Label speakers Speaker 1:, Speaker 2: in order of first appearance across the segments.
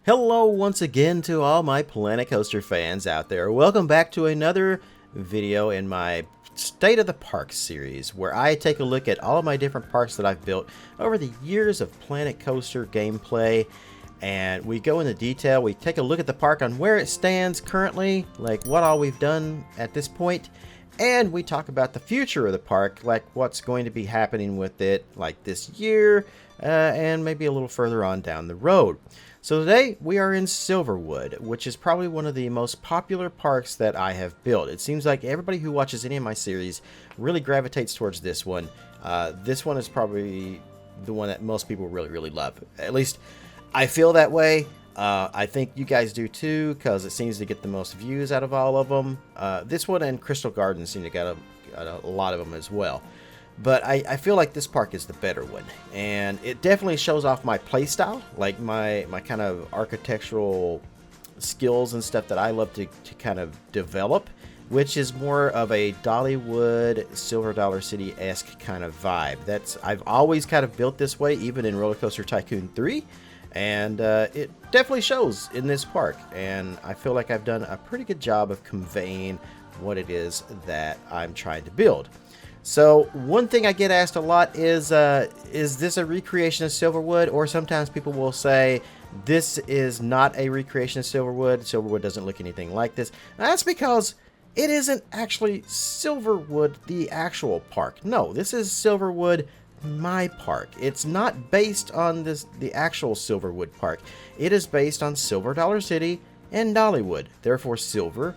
Speaker 1: Hello once again to all my Planet Coaster fans out there. Welcome back to another video in my State of the Park series, where I take a look at all of my different parks that I've built over the years of Planet Coaster gameplay. And we go into detail, we take a look at the park on where it stands currently, like what all we've done at this point. And we talk about the future of the park, like what's going to be happening with it like this year, and maybe a little further on down the road. So today we are in Silverwood, which is probably one of the most popular parks that I have built. It seems like everybody who watches any of my series really gravitates towards this one. This one is probably the one that most people really love. At least I feel that way. I think you guys do too, because it seems to get the most views out of all of them. This one and Crystal Gardens seem to get a lot of them as well. But I feel like this park is the better one, and it definitely shows off my playstyle, like my kind of architectural skills and stuff that I love to kind of develop, which is more of a Dollywood, Silver Dollar City-esque kind of vibe. I've always kind of built this way, even in Roller Coaster Tycoon 3, and it definitely shows in this park, and I feel like I've done a pretty good job of conveying what it is that I'm trying to build. So one thing I get asked a lot is this a recreation of Silverwood? Or sometimes people will say, this is not a recreation of Silverwood. Silverwood doesn't look anything like this. And that's because it isn't actually Silverwood, the actual park. No, this is Silverwood, my park. It's not based on the actual Silverwood park. It is based on Silver Dollar City and Dollywood. Therefore, Silverwood.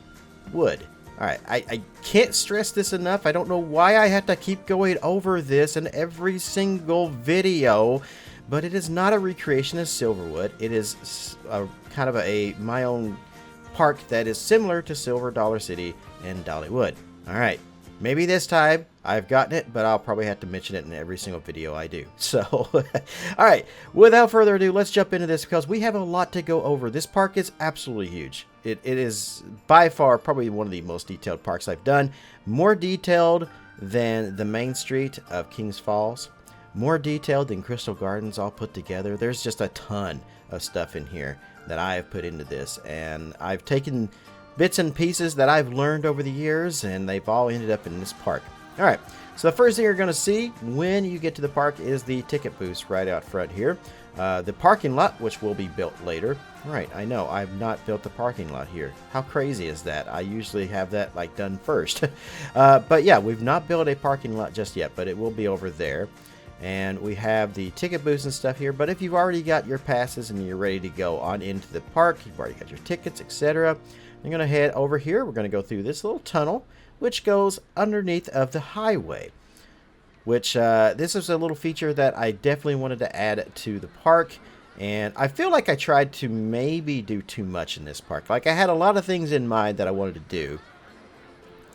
Speaker 1: Alright, I can't stress this enough. I don't know why I have to keep going over this in every single video, but it is not a recreation of Silverwood. It is kind of my own park that is similar to Silver Dollar City and Dollywood. Alright, maybe this time I've gotten it, but I'll probably have to mention it in every single video I do. So, alright, without further ado, let's jump into this because we have a lot to go over. This park is absolutely huge. It is by far probably one of the most detailed parks I've done. More detailed than the main street of Kings Falls. More detailed than Crystal Gardens all put together. There's just a ton of stuff in here that I have put into this. And I've taken bits and pieces that I've learned over the years, and they've all ended up in this park. Alright, so the first thing you're going to see when you get to the park is the ticket booth right out front here. The parking lot, which will be built later. Right, I know, I've not built the parking lot here. How crazy is that? I usually have that like done first. But yeah, we've not built a parking lot just yet, but it will be over there. And we have the ticket booths and stuff here. But if you've already got your passes and you're ready to go on into the park, you've already got your tickets, etc., you're going to head over here. We're going to go through this little tunnel, which goes underneath of the highway. Which, this is a little feature that I definitely wanted to add to the park. And I feel like I tried to maybe do too much in this park. Like, I had a lot of things in mind that I wanted to do.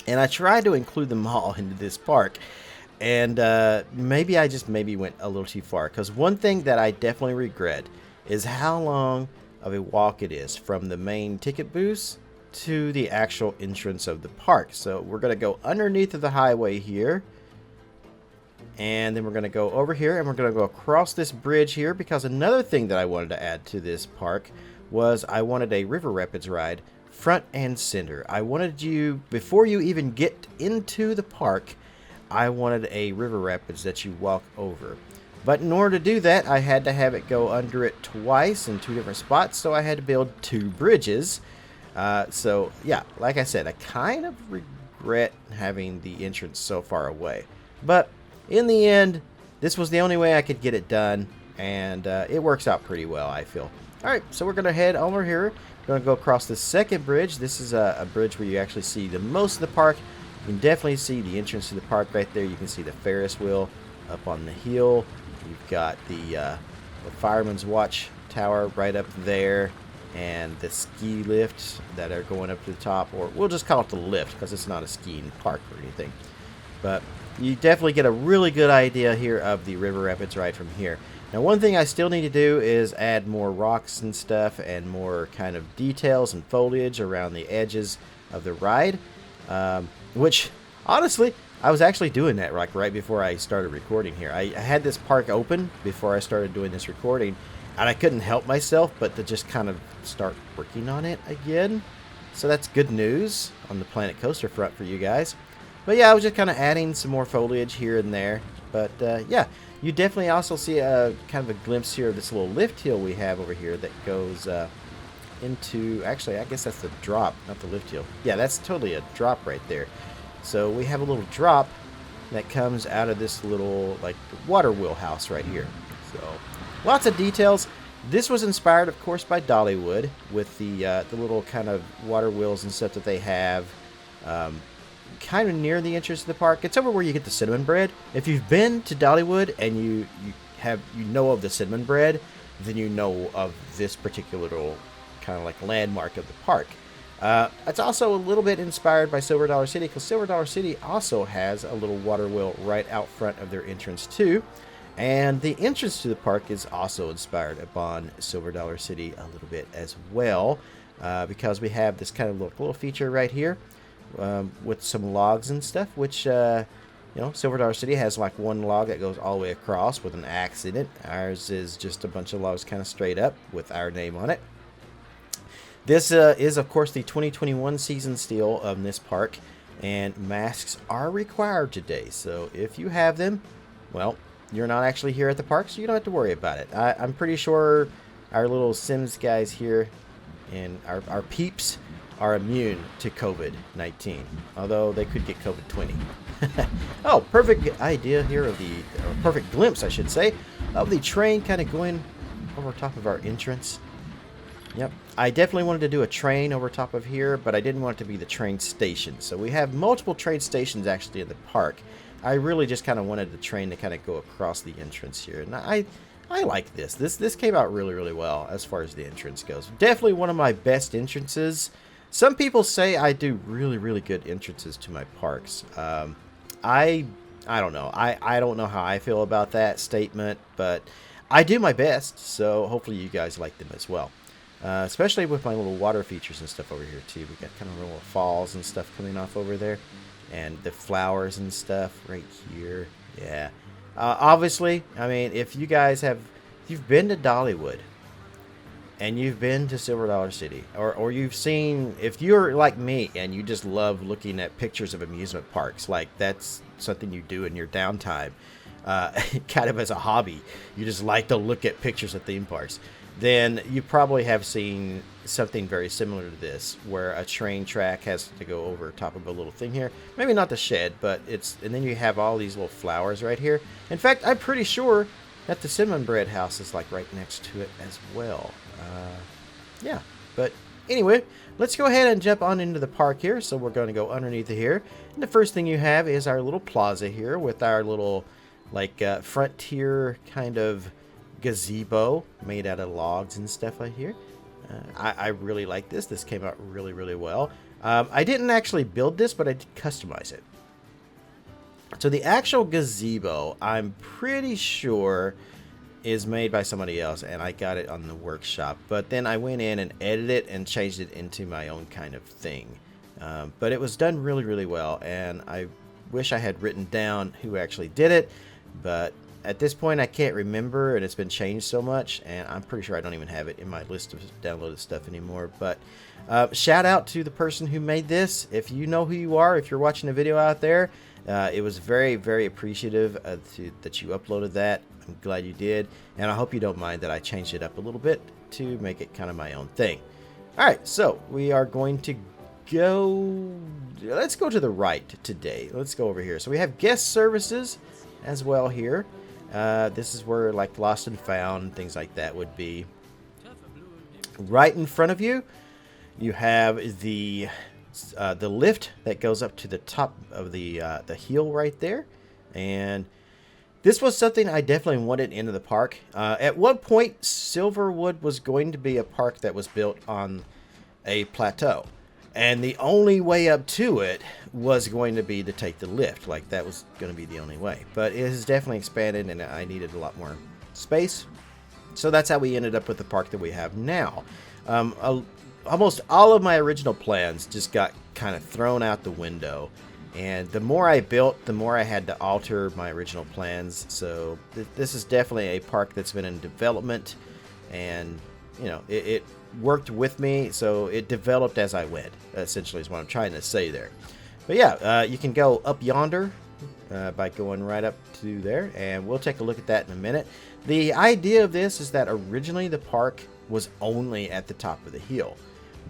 Speaker 1: And I tried to include them all into this park. And maybe I just went a little too far. Because one thing that I definitely regret is how long of a walk it is from the main ticket booths to the actual entrance of the park. So we're going to go underneath of the highway here. And then we're going to go over here and we're going to go across this bridge here, because another thing that I wanted to add to this park was I wanted a river rapids ride front and center. I wanted you, before you even get into the park, I wanted a river rapids that you walk over. But in order to do that, I had to have it go under it twice in two different spots, so I had to build two bridges. So yeah, like I said, I kind of regret having the entrance so far away. But in the end, this was the only way I could get it done, and it works out pretty well, I feel. Alright, so we're going to head over here. We're going to go across the second bridge. This is a bridge where you actually see the most of the park. You can definitely see the entrance to the park right there. You can see the Ferris wheel up on the hill. You've got the Fireman's Watch Tower right up there, and the ski lifts that are going up to the top, or we'll just call it the lift because it's not a skiing park or anything. But you definitely get a really good idea here of the river rapids ride from here. Now, one thing I still need to do is add more rocks and stuff and more kind of details and foliage around the edges of the ride, which honestly I was actually doing that like right before I started recording here. I had this park open before I started doing this recording, And I couldn't help myself but to just kind of start working on it again. So that's good news on the Planet Coaster front for you guys. But yeah, I was just kind of adding some more foliage here and there. But yeah, you definitely also see a kind of a glimpse here of this little lift hill we have over here that goes into, actually, I guess that's the drop, not the lift hill. Yeah, that's totally a drop right there. So we have a little drop that comes out of this little, like, water wheel house right here. So lots of details. This was inspired, of course, by Dollywood with the little kind of water wheels and stuff that they have kind of near the entrance to the park. It's over where you get the cinnamon bread. If you've been to Dollywood and you know of the cinnamon bread, then you know of this particular little kind of like landmark of the park. It's also a little bit inspired by Silver Dollar City, because Silver Dollar City also has a little water wheel right out front of their entrance too. And the entrance to the park is also inspired upon Silver Dollar City a little bit as well, because we have this kind of little feature right here with some logs and stuff, which, you know, Silver Dollar City has like one log that goes all the way across with an axe in it. Ours is just a bunch of logs kind of straight up with our name on it. This is, of course, the 2021 season seal of this park, and masks are required today. So if you have them, well, you're not actually here at the park, so you don't have to worry about it. I'm pretty sure our little Sims guys here and our peeps are immune to COVID-19, although they could get COVID-20. Oh, perfect idea here of the, or perfect glimpse, I should say, of the train kind of going over top of our entrance. Yep, I definitely wanted to do a train over top of here, but I didn't want it to be the train station. So we have multiple train stations actually in the park. I really just kind of wanted the train to kind of go across the entrance here. And I like this. This came out really, really well as far as the entrance goes. Definitely one of my best entrances. Some people say I do really, really good entrances to my parks. I don't know. I don't know how I feel about that statement, but I do my best. So hopefully you guys like them as well. Especially with my little water features and stuff over here too. We got kind of little falls and stuff coming off over there, and the flowers and stuff right here. Yeah. Obviously, I mean, if you guys have, if you've been to Dollywood and you've been to Silver Dollar City, or you've seen, if you're like me and you just love looking at pictures of amusement parks, like that's something you do in your downtime, kind of as a hobby, you just like to look at pictures of theme parks, then you probably have seen something very similar to this, where a train track has to go over top of a little thing here. Maybe not the shed, but it's, and then you have all these little flowers right here. In fact, I'm pretty sure that the cinnamon bread house is like right next to it as well. Yeah, but anyway, let's go ahead and jump on into the park here. So we're going to go underneath here. And the first thing you have is our little plaza here with our little like frontier kind of gazebo made out of logs and stuff right here. I really like this. This came out really, really well. I didn't actually build this, but I did customize it. So the actual gazebo, I'm pretty sure, is made by somebody else, and I got it on the workshop. But then I went in and edited it and changed it into my own kind of thing. But it was done really, really well, and I wish I had written down who actually did it, but at this point I can't remember, and it's been changed so much, and I'm pretty sure I don't even have it in my list of downloaded stuff anymore. But shout out to the person who made this. If you know who you are, if you're watching the video out there, it was very, very appreciative that you uploaded that. I'm glad you did, and I hope you don't mind that I changed it up a little bit to make it kind of my own thing. Alright, so we are going to go, let's go to the right today. Let's go over here. So we have guest services as well here. This is where like lost and found, things like that would be. Right in front of you, you have the lift that goes up to the top of the hill right there. And this was something I definitely wanted into the park. At one point, Silverwood was going to be a park that was built on a plateau. And the only way up to it was going to be to take the lift. Like, that was going to be the only way. But it has definitely expanded, and I needed a lot more space. So that's how we ended up with the park that we have now. Almost all of my original plans just got kind of thrown out the window. And the more I built, the more I had to alter my original plans. So this is definitely a park that's been in development and you know, it worked with me, so it developed as I went, essentially is what I'm trying to say there. But yeah, you can go up yonder by going right up to there, and we'll take a look at that in a minute. The idea of this is that originally the park was only at the top of the hill,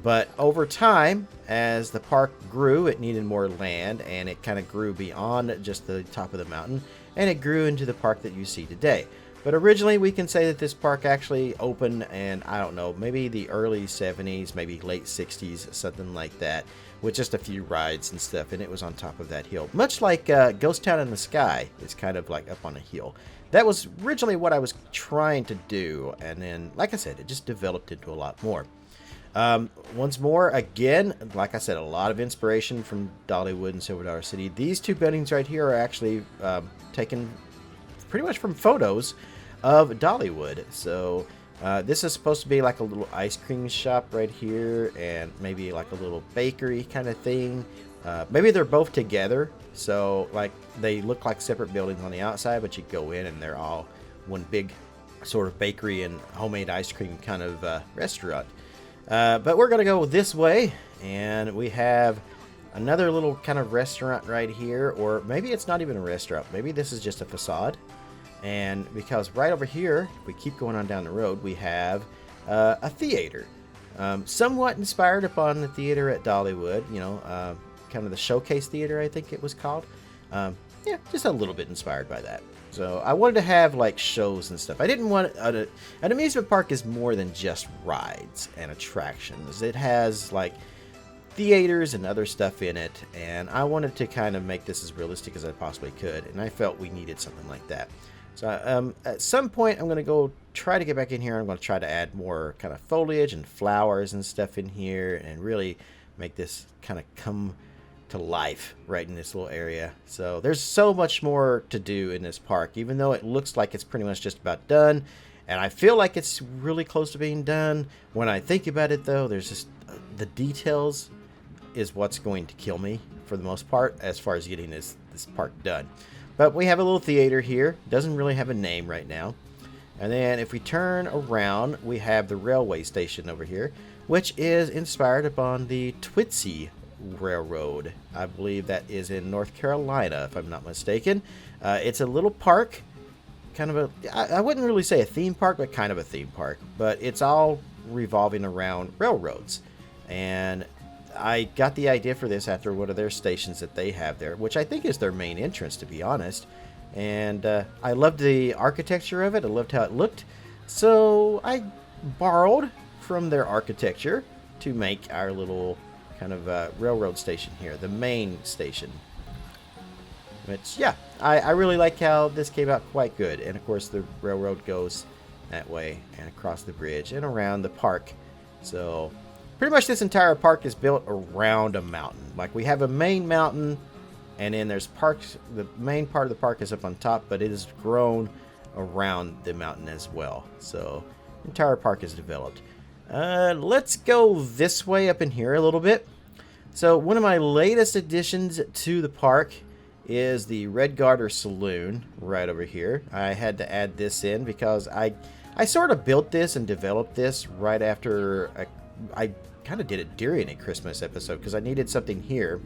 Speaker 1: but over time, as the park grew, it needed more land, and it kind of grew beyond just the top of the mountain, and it grew into the park that you see today. But originally, we can say that this park actually opened in, I don't know, maybe the early 70s, maybe late 60s, something like that, with just a few rides and stuff, and it was on top of that hill. Much like Ghost Town in the Sky, it's kind of like up on a hill. That was originally what I was trying to do, and then, like I said, it just developed into a lot more. Once more, again, like I said, a lot of inspiration from Dollywood and Silver City. These two buildings right here are actually taken pretty much from photos of Dollywood. So this is supposed to be like a little ice cream shop right here, and maybe like a little bakery kind of thing. Maybe they're both together, so like they look like separate buildings on the outside, but you go in and they're all one big sort of bakery and homemade ice cream kind of restaurant. But we're gonna go this way, and we have another little kind of restaurant right here, or maybe it's not even a restaurant, maybe this is just a facade. And because right over here, if we keep going on down the road, we have a theater, somewhat inspired upon the theater at Dollywood, you know, kind of the Showcase Theater, I think it was called. Yeah, just a little bit inspired by that. So I wanted to have like shows and stuff. I didn't want an amusement park is more than just rides and attractions. It has like theaters and other stuff in it, and I wanted to kind of make this as realistic as I possibly could, and I felt we needed something like that. So at some point I'm going to go try to get back in here. I'm going to try to add more kind of foliage and flowers and stuff in here, and really make this kind of come to life right in this little area. So there's so much more to do in this park, even though it looks like it's pretty much just about done, and I feel like it's really close to being done. When I think about it though, there's just the details is what's going to kill me for the most part as far as getting this park done. But we have a little theater here. Doesn't really have a name right now. And then if we turn around, we have the railway station over here, which is inspired upon the Twitsy Railroad. I believe that is in North Carolina, if I'm not mistaken. It's a little park, kind of a, I wouldn't really say a theme park, but kind of a theme park. But it's all revolving around railroads. And I got the idea for this after one of their stations that they have there, which I think is their main entrance, to be honest. And I loved the architecture of it. I loved how it looked. So I borrowed from their architecture to make our little kind of railroad station here, the main station. Which, yeah, I really like how this came out quite good. And of course the railroad goes that way and across the bridge and around the park. So pretty much this entire park is built around a mountain. Like we have a main mountain, and then there's parks. The main part of the park is up on top, but it is grown around the mountain as well. So the entire park is developed. Let's go this way up in here a little bit. So one of my latest additions to the park is the Red Garter Saloon right over here. I had to add this in because I sort of built this and developed this right after I kind of did it during a Christmas episode because I needed something here.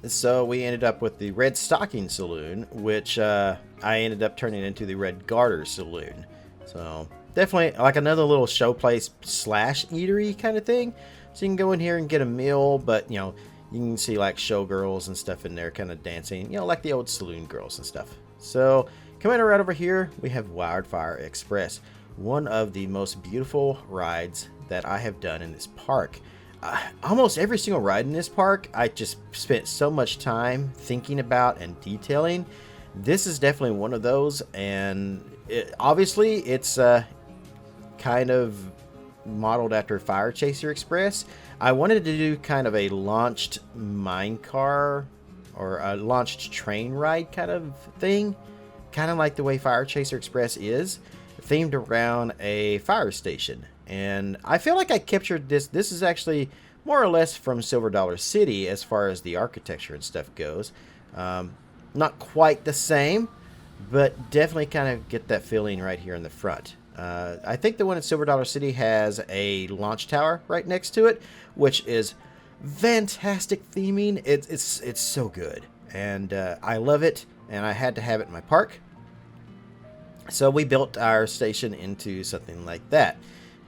Speaker 1: So we ended up with the Red Stocking Saloon, which I ended up turning into the Red Garter Saloon. So definitely like another little show place / eatery kind of thing. So you can go in here and get a meal, but you know, you can see like showgirls and stuff in there kind of dancing, you know, like the old saloon girls and stuff. So coming right over here, we have Wildfire Express, one of the most beautiful rides that I have done in this park. Almost every single ride in this park, I just spent so much time thinking about and detailing. This is definitely one of those, and obviously it's kind of modeled after Fire Chaser Express. I wanted to do kind of a launched mine car or a launched train ride kind of thing, kind of like the way Fire Chaser Express is, themed around a fire station. And I feel like I captured this. This is actually more or less from Silver City as far as the architecture and stuff goes. Not quite the same, but definitely kind of get that feeling right here in the front. I think the one at Silver Dollar City has a launch tower right next to it, which is fantastic theming. It's so good, and I love it, and I had to have it in my park. So we built our station into something like that,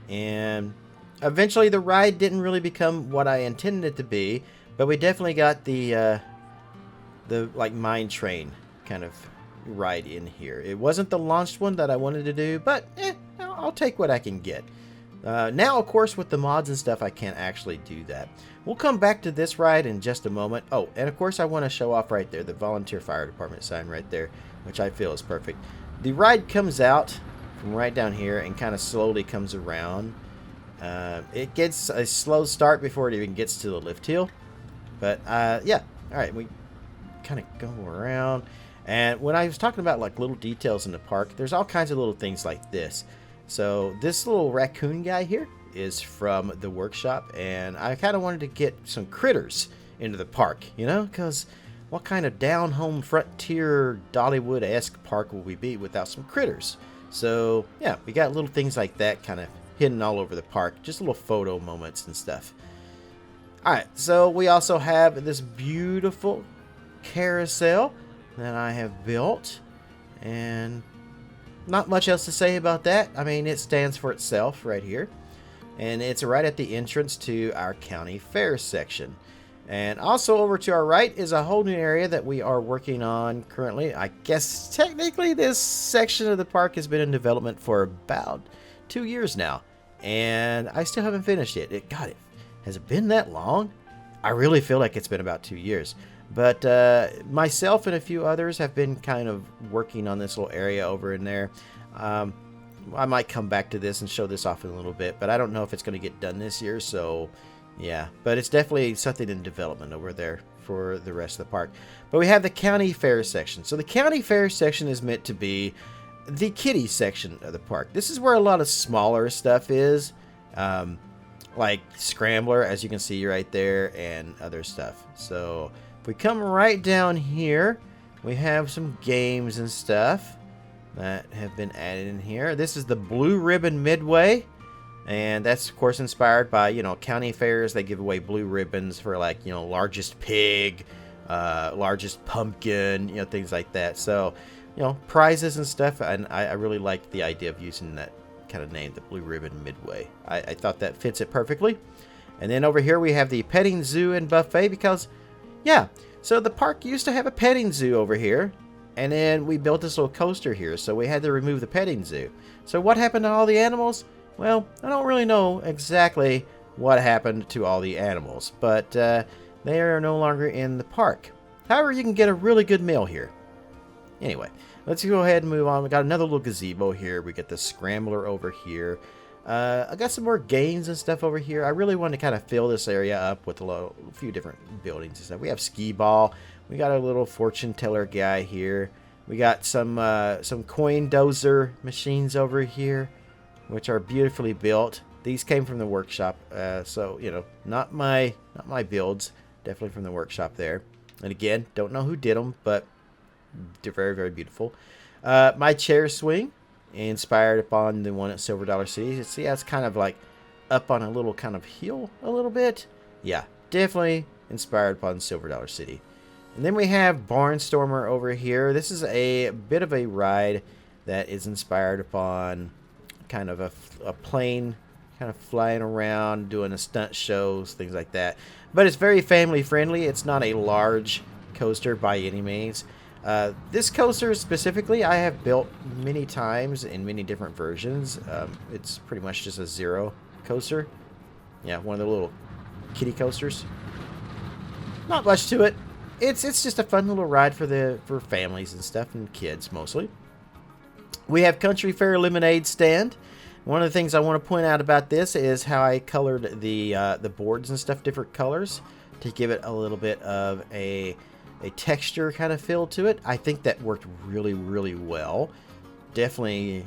Speaker 1: and eventually the ride didn't really become what I intended it to be, but we definitely got the like mine train kind of ride in here. It wasn't the launched one that I wanted to do, but I'll take what I can get. Now, of course, with the mods and stuff, I can't actually do that. We'll come back to this ride in just a moment. Oh, and of course, I want to show off right there the Volunteer Fire Department sign right there, which I feel is perfect. The ride comes out from right down here and kind of slowly comes around. It gets a slow start before it even gets to the lift hill. But, yeah. All right, we kind of go around. And when I was talking about, like, little details in the park, there's all kinds of little things like this. So this little raccoon guy here is from the workshop, and I kind of wanted to get some critters into the park, you know, because what kind of down-home frontier Dollywood-esque park will we be without some critters? So yeah, we got little things like that kind of hidden all over the park, just little photo moments and stuff. Alright, so we also have this beautiful carousel that I have built, and not much else to say about that. I mean, it stands for itself right here. And it's right at the entrance to our county fair section. And also over to our right is a whole new area that we are working on currently. I guess technically this section of the park has been in development for about 2 years now. And I still haven't finished it. God, has it been that long? I really feel like it's been about 2 years. But myself and a few others have been kind of working on this little area over in there. I might come back to this and show this off in a little bit, but I don't know if it's going to get done this year, so yeah. But it's definitely something in development over there for the rest of the park. But we have the county fair section. So the county fair section is meant to be the kiddie section of the park. This is where a lot of smaller stuff is, like Scrambler, as you can see right there, and other stuff. So if we come right down here, we have some games and stuff that have been added in here. This is the Blue Ribbon Midway, and that's of course inspired by, you know, county fairs. They give away blue ribbons for, like, you know, largest pig, largest pumpkin, you know, things like that. So, you know, prizes and stuff, and I really like the idea of using that kind of name, the Blue Ribbon Midway. I thought that fits it perfectly. And then over here we have the petting zoo and buffet, because yeah, so the park used to have a petting zoo over here, and then we built this little coaster here, so we had to remove the petting zoo. So what happened to all the animals? Well, I don't really know exactly what happened to all the animals, but they are no longer in the park. However, you can get a really good meal here. Anyway, let's go ahead and move on. We got another little gazebo here. We got the Scrambler over here. I got some more games and stuff over here. I really want to kind of fill this area up with a few different buildings and stuff. We have skee ball. We got a little fortune teller guy here. We got some coin dozer machines over here, which are beautifully built. These came from the workshop, so you know, not my builds. Definitely from the workshop there. And again, don't know who did them, but they're very, very beautiful. My chair swing, inspired upon the one at Silver Dollar City. See, that's kind of like up on a little kind of hill a little bit. Yeah, definitely inspired upon Silver Dollar City. And then we have Barnstormer over here. This is a bit of a ride that is inspired upon kind of a plane kind of flying around, doing a stunt shows, things like that. But it's very family friendly. It's not a large coaster by any means. This coaster specifically I have built many times in many different versions. It's pretty much just a zero coaster. Yeah, one of the little kiddie coasters. Not much to it. It's just a fun little ride for families and stuff, and kids mostly. We have Country Fair Lemonade stand. One of the things I want to point out about this is how I colored the boards and stuff different colors to give it a little bit of a texture kind of feel to it. I think that worked really, really well. Definitely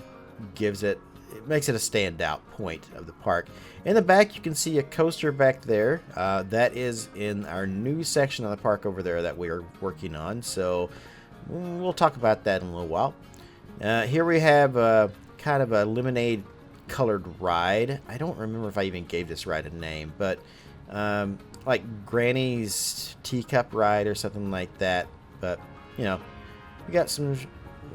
Speaker 1: makes it a standout point of the park. In the back, you can see a coaster back there. That is in our new section of the park over there that we are working on. So we'll talk about that in a little while. Here we have kind of a lemonade colored ride. I don't remember if I even gave this ride a name, but like Granny's teacup ride or something like that. But you know, we got some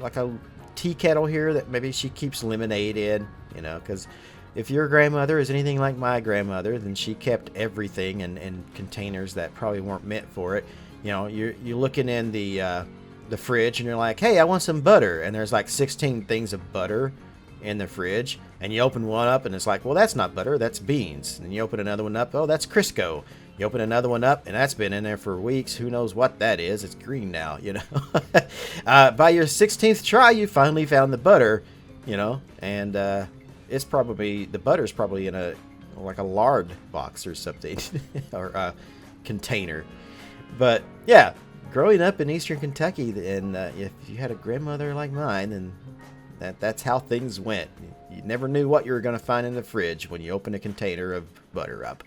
Speaker 1: like a tea kettle here that maybe she keeps lemonade in, you know, because if your grandmother is anything like my grandmother, then she kept everything in containers that probably weren't meant for it. You know, you're looking in the fridge and you're like, hey, I want some butter, and there's like 16 things of butter in the fridge, and you open one up and it's like, well, that's not butter, that's beans. And you open another one up, oh, that's Crisco. You open another one up and that's been in there for weeks, who knows what that is, it's green now, you know. By your 16th try, you finally found the butter, you know, and it's probably, the butter's probably in a like a lard box or something or a container. But yeah, growing up in Eastern Kentucky, and if you had a grandmother like mine, then that's how things went. You never knew what you were going to find in the fridge when you opened a container of butter up.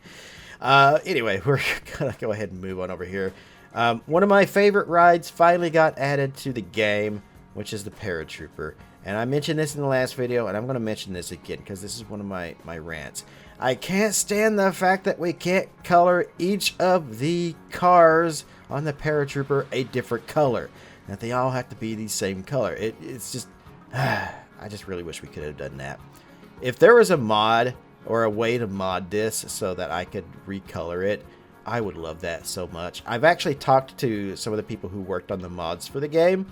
Speaker 1: Anyway, we're going to go ahead and move on over here. One of my favorite rides finally got added to the game, which is the Paratrooper. And I mentioned this in the last video, and I'm going to mention this again because this is one of my rants. I can't stand the fact that we can't color each of the cars on the Paratrooper a different color. That they all have to be the same color. It's just... I just really wish we could have done that. If there was a mod or a way to mod this so that I could recolor it, I would love that so much. I've actually talked to some of the people who worked on the mods for the game,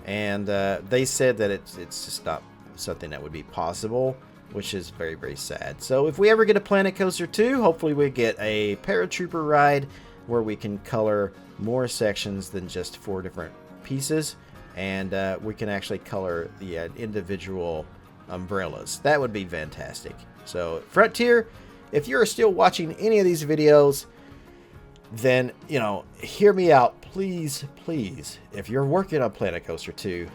Speaker 1: and they said that it's just not something that would be possible, which is very, very sad. So if we ever get a Planet Coaster 2, hopefully we get a Paratrooper ride where we can color more sections than just 4 different pieces. And we can actually color the individual umbrellas. That would be fantastic. So, Frontier, if you're still watching any of these videos, then, you know, hear me out. Please, please, if you're working on Planet Coaster 2,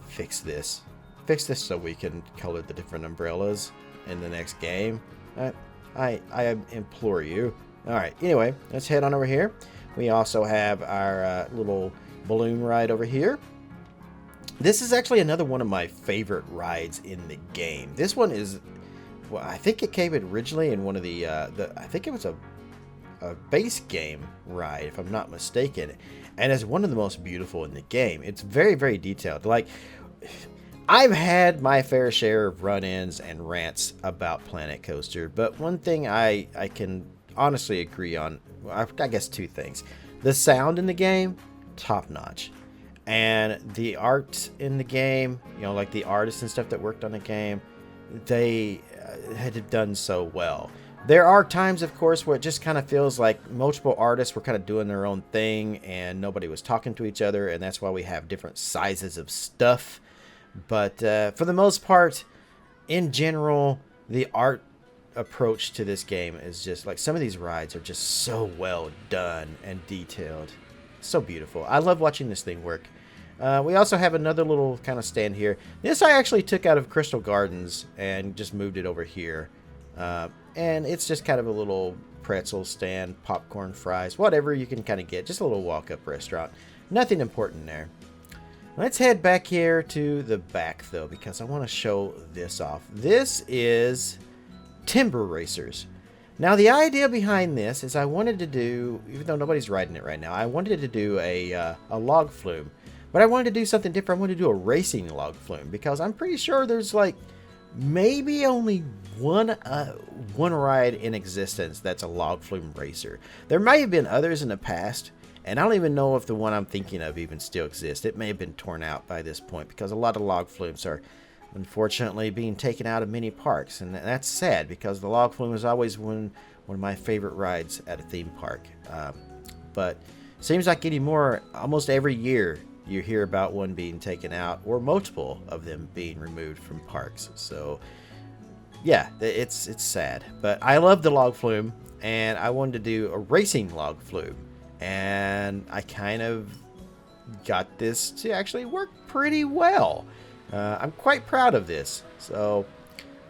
Speaker 1: fix this. Fix this so we can color the different umbrellas in the next game. I implore you. Alright, anyway, let's head on over here. We also have our little balloon ride over here. This is actually another one of my favorite rides in the game. This one is, well, I think it came originally in one of the I think it was a base game ride, if I'm not mistaken. And it's one of the most beautiful in the game. It's very, very detailed. Like, I've had my fair share of run-ins and rants about Planet Coaster, but one thing I can honestly agree on, I guess 2 things. The sound in the game, top-notch. And the art in the game, you know, like the artists and stuff that worked on the game, they had done so well. There are times, of course, where it just kind of feels like multiple artists were kind of doing their own thing and nobody was talking to each other, and that's why we have different sizes of stuff. But for the most part, in general, the art approach to this game is just like, some of these rides are just so well done and detailed. So beautiful. I love watching this thing work. We also have another little kind of stand here. This I actually took out of Crystal Gardens and just moved it over here. And it's just kind of a little pretzel stand, popcorn, fries, whatever you can kind of get. Just a little walk-up restaurant. Nothing important there. Let's head back here to the back, though, because I want to show this off. This is Timber Racers. Now, the idea behind this is I wanted to do, even though nobody's riding it right now, I wanted to do a log flume. But I wanted to do something different. I wanted to do a racing log flume, because I'm pretty sure there's like maybe only one ride in existence that's a log flume racer. There might have been others in the past, and I don't even know if the one I'm thinking of even still exists. It may have been torn out by this point, because a lot of log flumes are unfortunately being taken out of many parks, and that's sad, because the log flume is always one of my favorite rides at a theme park. But seems like anymore, almost every year you hear about one being taken out, or multiple of them being removed from parks. So yeah, it's sad, but I love the log flume, and I wanted to do a racing log flume, and I kind of got this to actually work pretty well. I'm quite proud of this. So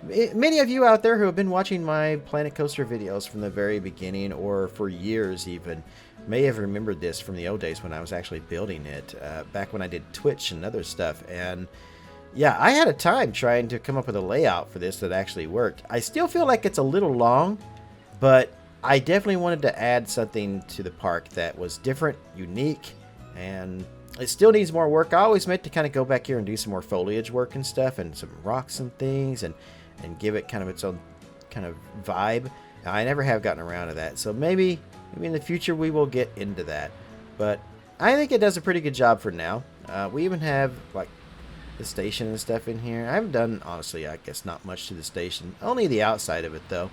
Speaker 1: many of you out there who have been watching my Planet Coaster videos from the very beginning, or for years even, may have remembered this from the old days when I was actually building it, back when I did Twitch and other stuff. And yeah, I had a time trying to come up with a layout for this that actually worked. I still feel like it's a little long, but I definitely wanted to add something to the park that was different, unique, and it still needs more work. I always meant to kind of go back here and do some more foliage work and stuff, and some rocks and things, and give it kind of its own kind of vibe. I never have gotten around to that, so maybe in the future we will get into that. But I think it does a pretty good job for now. We even have like the station and stuff in here. I haven't done, honestly, I guess not much to the station. Only the outside of it, though.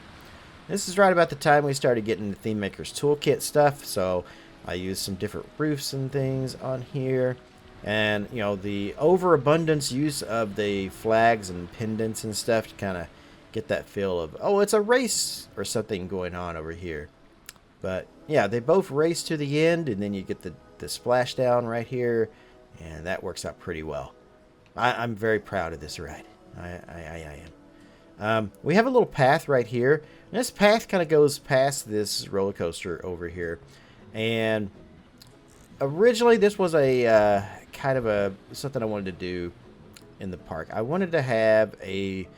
Speaker 1: This is right about the time we started getting the Theme Maker's Toolkit stuff, so I used some different roofs and things on here. And, you know, the overabundance use of the flags and pendants and stuff to kind of get that feel of, oh, it's a race or something going on over here. But, yeah, they both race to the end, and then you get the splashdown right here, and that works out pretty well. I'm very proud of this ride. I am. We have a little path right here. And this path kind of goes past this roller coaster over here. And originally this was a kind of something I wanted to do in the park. I wanted to have a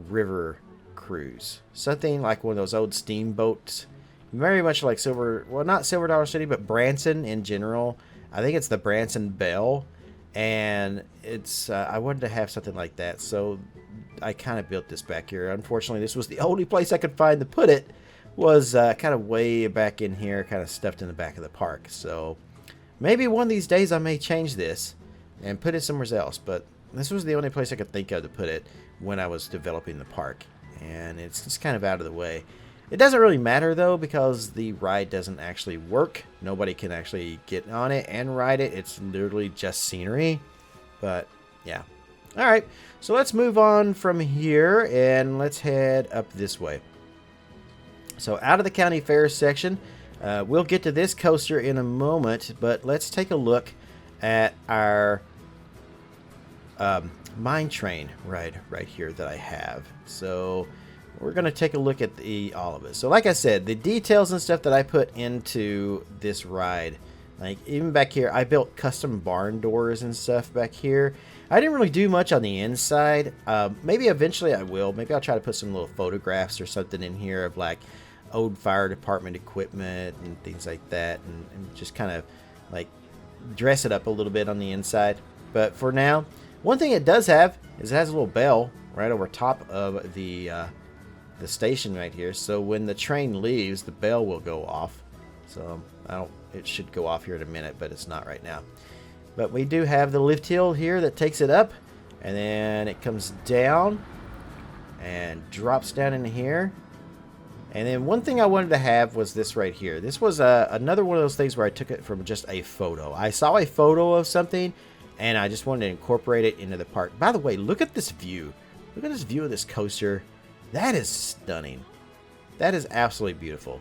Speaker 1: river cruise. Something like one of those old steamboats. Very much like not Silver Dollar City, but Branson in general. I think it's the Branson Belle. And it's I wanted to have something like that, so I kind of built this back here. Unfortunately, this was the only place I could find to put it, was kind of way back in here, kind of stuffed in the back of the park. So maybe one of these days I may change this and put it somewhere else, but this was the only place I could think of to put it when I was developing the park, and it's just kind of out of the way. It doesn't really matter, though, because the ride doesn't actually work. Nobody can actually get on it and ride it. It's literally just scenery. But, yeah. Alright, so let's move on from here, and let's head up this way. So, out of the county fair section, we'll get to this coaster in a moment, but let's take a look at our mine train ride right here that I have. So we're going to take a look at all of it. So like I said, the details and stuff that I put into this ride, like even back here, I built custom barn doors and stuff back here. I didn't really do much on the inside. Maybe eventually I will. Maybe I'll try to put some little photographs or something in here of like old fire department equipment and things like that, and just kind of like dress it up a little bit on the inside. But for now, one thing it does have is it has a little bell right over top of the station right here, so when the train leaves, the bell will go off. So it should go off here in a minute, but it's not right now. But we do have the lift hill here that takes it up, and then it comes down and drops down into here. And then one thing I wanted to have was this right here. This was another one of those things where I took it from just a photo. I saw a photo of something, and I just wanted to incorporate it into the park. By the way, look at this view. Look at this view of this coaster. That is stunning. That is absolutely beautiful.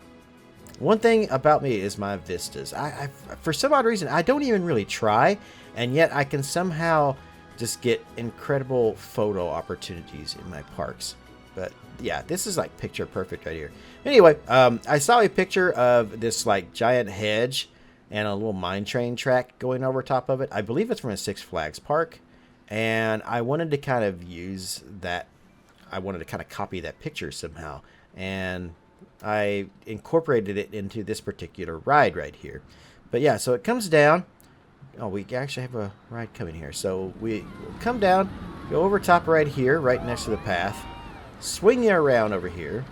Speaker 1: One thing about me is my vistas. I for some odd reason, I don't even really try, and yet I can somehow just get incredible photo opportunities in my parks. But yeah, this is like picture perfect right here. Anyway, I saw a picture of this like giant hedge and a little mine train track going over top of it. I believe it's from a Six Flags park, and I wanted to kind of use that. I wanted to kind of copy that picture somehow, and I incorporated it into this particular ride right here. But yeah, so it comes down. Oh, we actually have a ride coming here. So we come down, go over top right here, right next to the path, swing you around over here,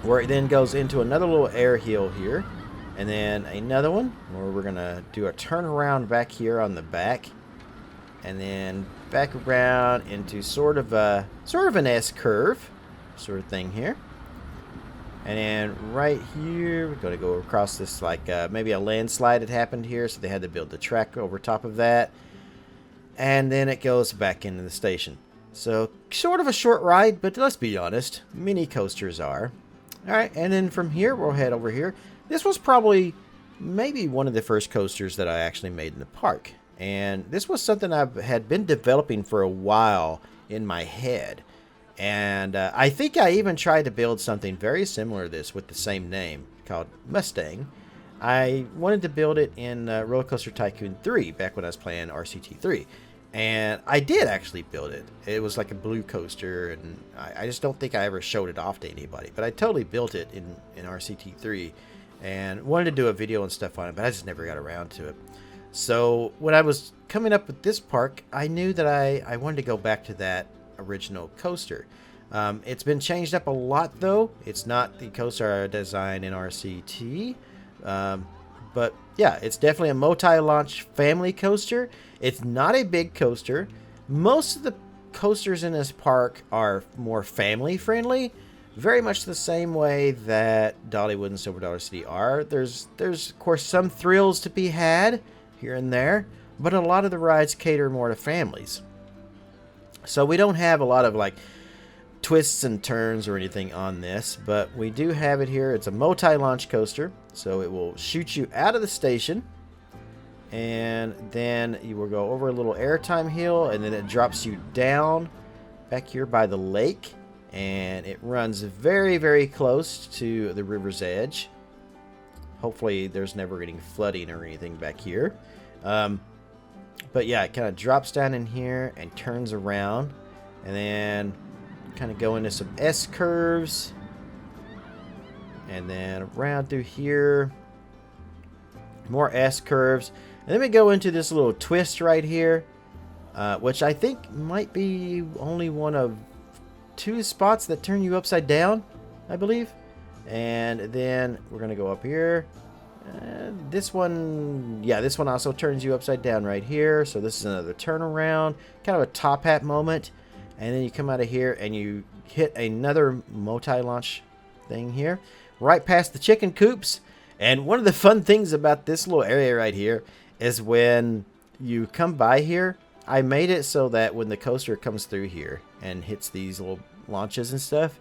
Speaker 1: where it then goes into another little air hill here, and then another one where we're gonna do a turnaround back here on the back, and then back around into sort of an S curve sort of thing here. And then right here, we're going to go across this like maybe a landslide had happened here, so they had to build the track over top of that. And then it goes back into the station. So sort of a short ride, but let's be honest, mini coasters are. Alright, and then from here, we'll head over here. This was probably maybe one of the first coasters that I actually made in the park. And this was something I had been developing for a while in my head. And I think I even tried to build something very similar to this with the same name called Mustang. I wanted to build it in Roller Coaster Tycoon 3 back when I was playing RCT3. And I did actually build it. It was like a blue coaster, and I just don't think I ever showed it off to anybody. But I totally built it in RCT3 and wanted to do a video and stuff on it, but I just never got around to it. So when I was coming up with this park, I knew that I wanted to go back to that original coaster. It's been changed up a lot, though. It's not the coaster I designed in RCT. But yeah, it's definitely a multi-launch family coaster. It's not a big coaster. Most of the coasters in this park are more family friendly, very much the same way that Dollywood and Silver Dollar City are. There's of course some thrills to be had here and there, but a lot of the rides cater more to families. So we don't have a lot of like twists and turns or anything on this, but we do have it here. It's a multi-launch coaster, so it will shoot you out of the station, and then you will go over a little airtime hill, and then it drops you down back here by the lake, and it runs very, very close to the river's edge. Hopefully there's never any flooding or anything back here. But yeah, it kind of drops down in here and turns around, and then kind of go into some S curves, and then around through here, more S curves, and then we go into this little twist right here, which I think might be only one of 2 spots that turn you upside down, I believe. And then we're gonna go up here. This one, yeah, this one also turns you upside down right here. So this is another turnaround, kind of a top hat moment. And then you come out of here and you hit another multi-launch thing here, right past the chicken coops. And one of the fun things about this little area right here is when you come by here, I made it so that when the coaster comes through here and hits these little launches and stuff,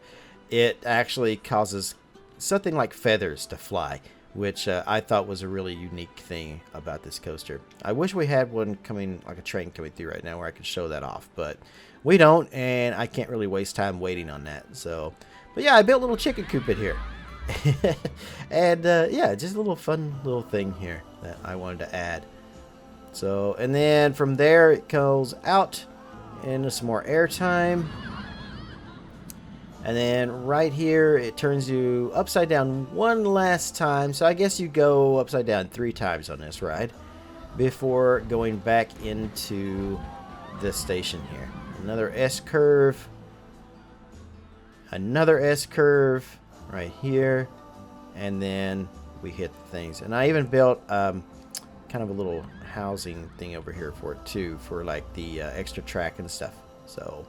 Speaker 1: it actually causes something like feathers to fly, which I thought was a really unique thing about this coaster. I wish we had one coming, like a train coming through right now, where I could show that off, but we don't, and I can't really waste time waiting on that. So, but yeah, I built a little chicken coop in here. And yeah, just a little fun little thing here that I wanted to add. So, and then from there it goes out into some more airtime. And then right here it turns you upside down one last time. So I guess you go upside down 3 times on this ride before going back into the station here. Another S curve. Another S curve right here. And then we hit the things. And I even built kind of a little housing thing over here for it too, for like the extra track and stuff. So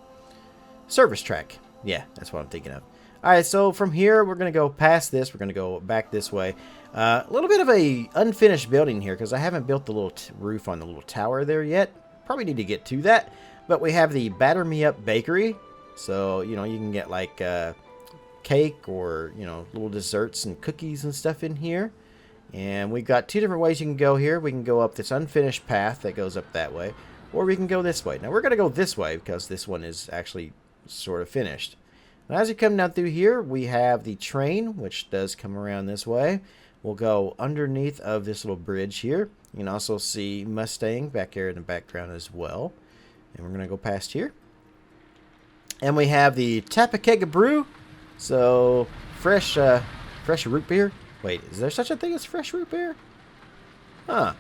Speaker 1: service track. Yeah, that's what I'm thinking of. Alright, so from here, we're going to go past this. We're going to go back this way. A little bit of a unfinished building here, because I haven't built the little roof on the little tower there yet. Probably need to get to that. But we have the Batter Me Up Bakery. So, you know, you can get like cake or, you know, little desserts and cookies and stuff in here. And we've got 2 different ways you can go here. We can go up this unfinished path that goes up that way, or we can go this way. Now, we're going to go this way because this one is actually sort of finished. Now, as you come down through here, we have the train, which does come around this way. We'll go underneath of this little bridge here. You can also see Mustang back there in the background as well. And we're going to go past here. And we have the Tapakega Brew. So, fresh root beer. Wait, is there such a thing as fresh root beer? Huh.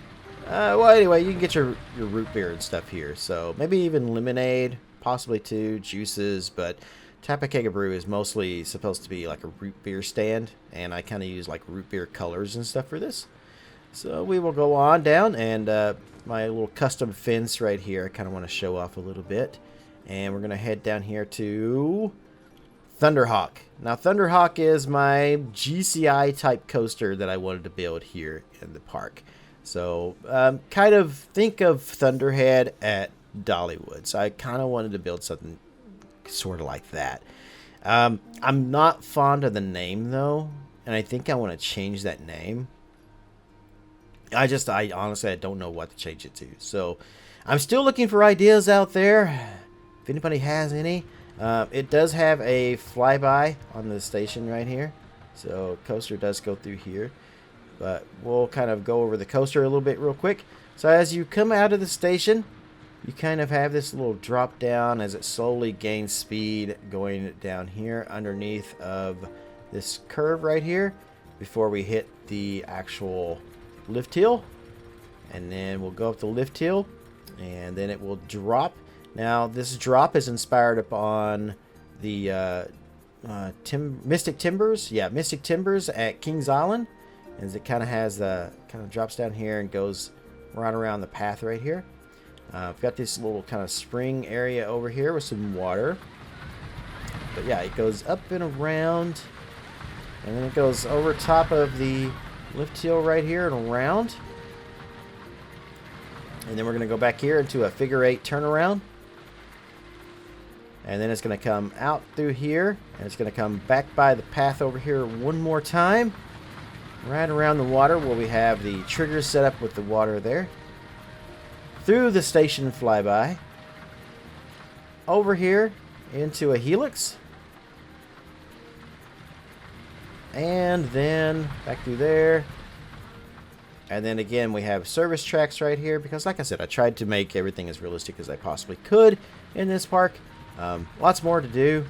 Speaker 1: Well, anyway, you can get your root beer and stuff here. So, maybe even lemonade, possibly 2 juices, but Tapakega Brew is mostly supposed to be like a root beer stand, and I kind of use like root beer colors and stuff for this. So we will go on down, and my little custom fence right here, I kind of want to show off a little bit. And we're going to head down here to Thunderhawk. Now, Thunderhawk is my GCI type coaster that I wanted to build here in the park. So kind of think of Thunderhead at Dollywood. So I kind of wanted to build something sort of like that. I'm not fond of the name though, and I think I want to change that name. I honestly, I don't know what to change it to. So I'm still looking for ideas out there. If anybody has any. It does have a flyby on the station right here. So coaster does go through here. But we'll kind of go over the coaster a little bit real quick. So as you come out of the station, you kind of have this little drop down as it slowly gains speed going down here underneath of this curve right here before we hit the actual lift hill. And then we'll go up the lift hill and then it will drop. Now this drop is inspired upon the Mystic Timbers. Yeah, Mystic Timbers at Kings Island. As it kind of has kind of drops down here and goes right around the path right here. I've got this little kind of spring area over here with some water. But yeah, it goes up and around. And then it goes over top of the lift hill right here and around. And then we're going to go back here into a figure 8 turnaround. And then it's going to come out through here. And it's going to come back by the path over here one more time. Right around the water where we have the triggers set up with the water there. Through the station flyby. Over here into a helix. And then back through there. And then again we have service tracks right here. Because like I said, I tried to make everything as realistic as I possibly could in this park. Lots more to do.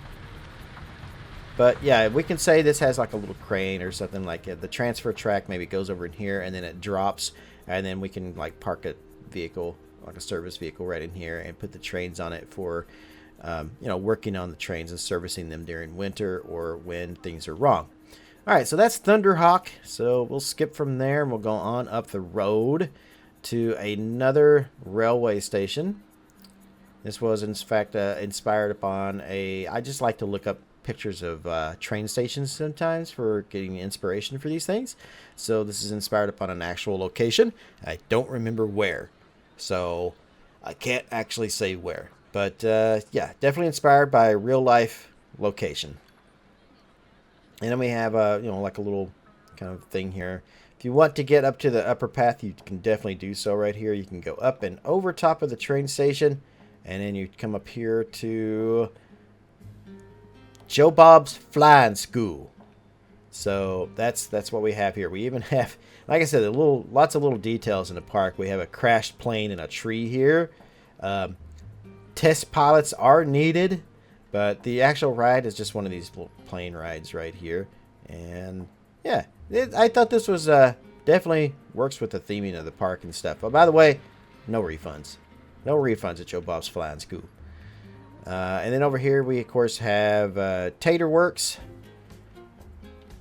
Speaker 1: But yeah, we can say this has like a little crane or something like it. The transfer track maybe goes over in here and then it drops. And then we can like park a vehicle, like a service vehicle right in here and put the trains on it for, you know, working on the trains and servicing them during winter or when things are wrong. All right, so that's Thunderhawk. So we'll skip from there and we'll go on up the road to another railway station. This was in fact inspired upon I just like to look up pictures of train stations sometimes for getting inspiration for these things. So this is inspired upon an actual location. I don't remember where, so I can't actually say where. But yeah, definitely inspired by a real life location. And then we have you know, like a little kind of thing here. If you want to get up to the upper path, you can definitely do so right here. You can go up and over top of the train station, and then you come up here to Joe Bob's Flying School. So that's what we have here. We even have, like I said, lots of little details in the park. We have a crashed plane in a tree here. Test pilots are needed, but the actual ride is just one of these little plane rides right here. And yeah, I thought this was definitely works with the theming of the park and stuff. But by the way, no refunds. No refunds at Joe Bob's Flying School. And then over here we of course have Tater Works.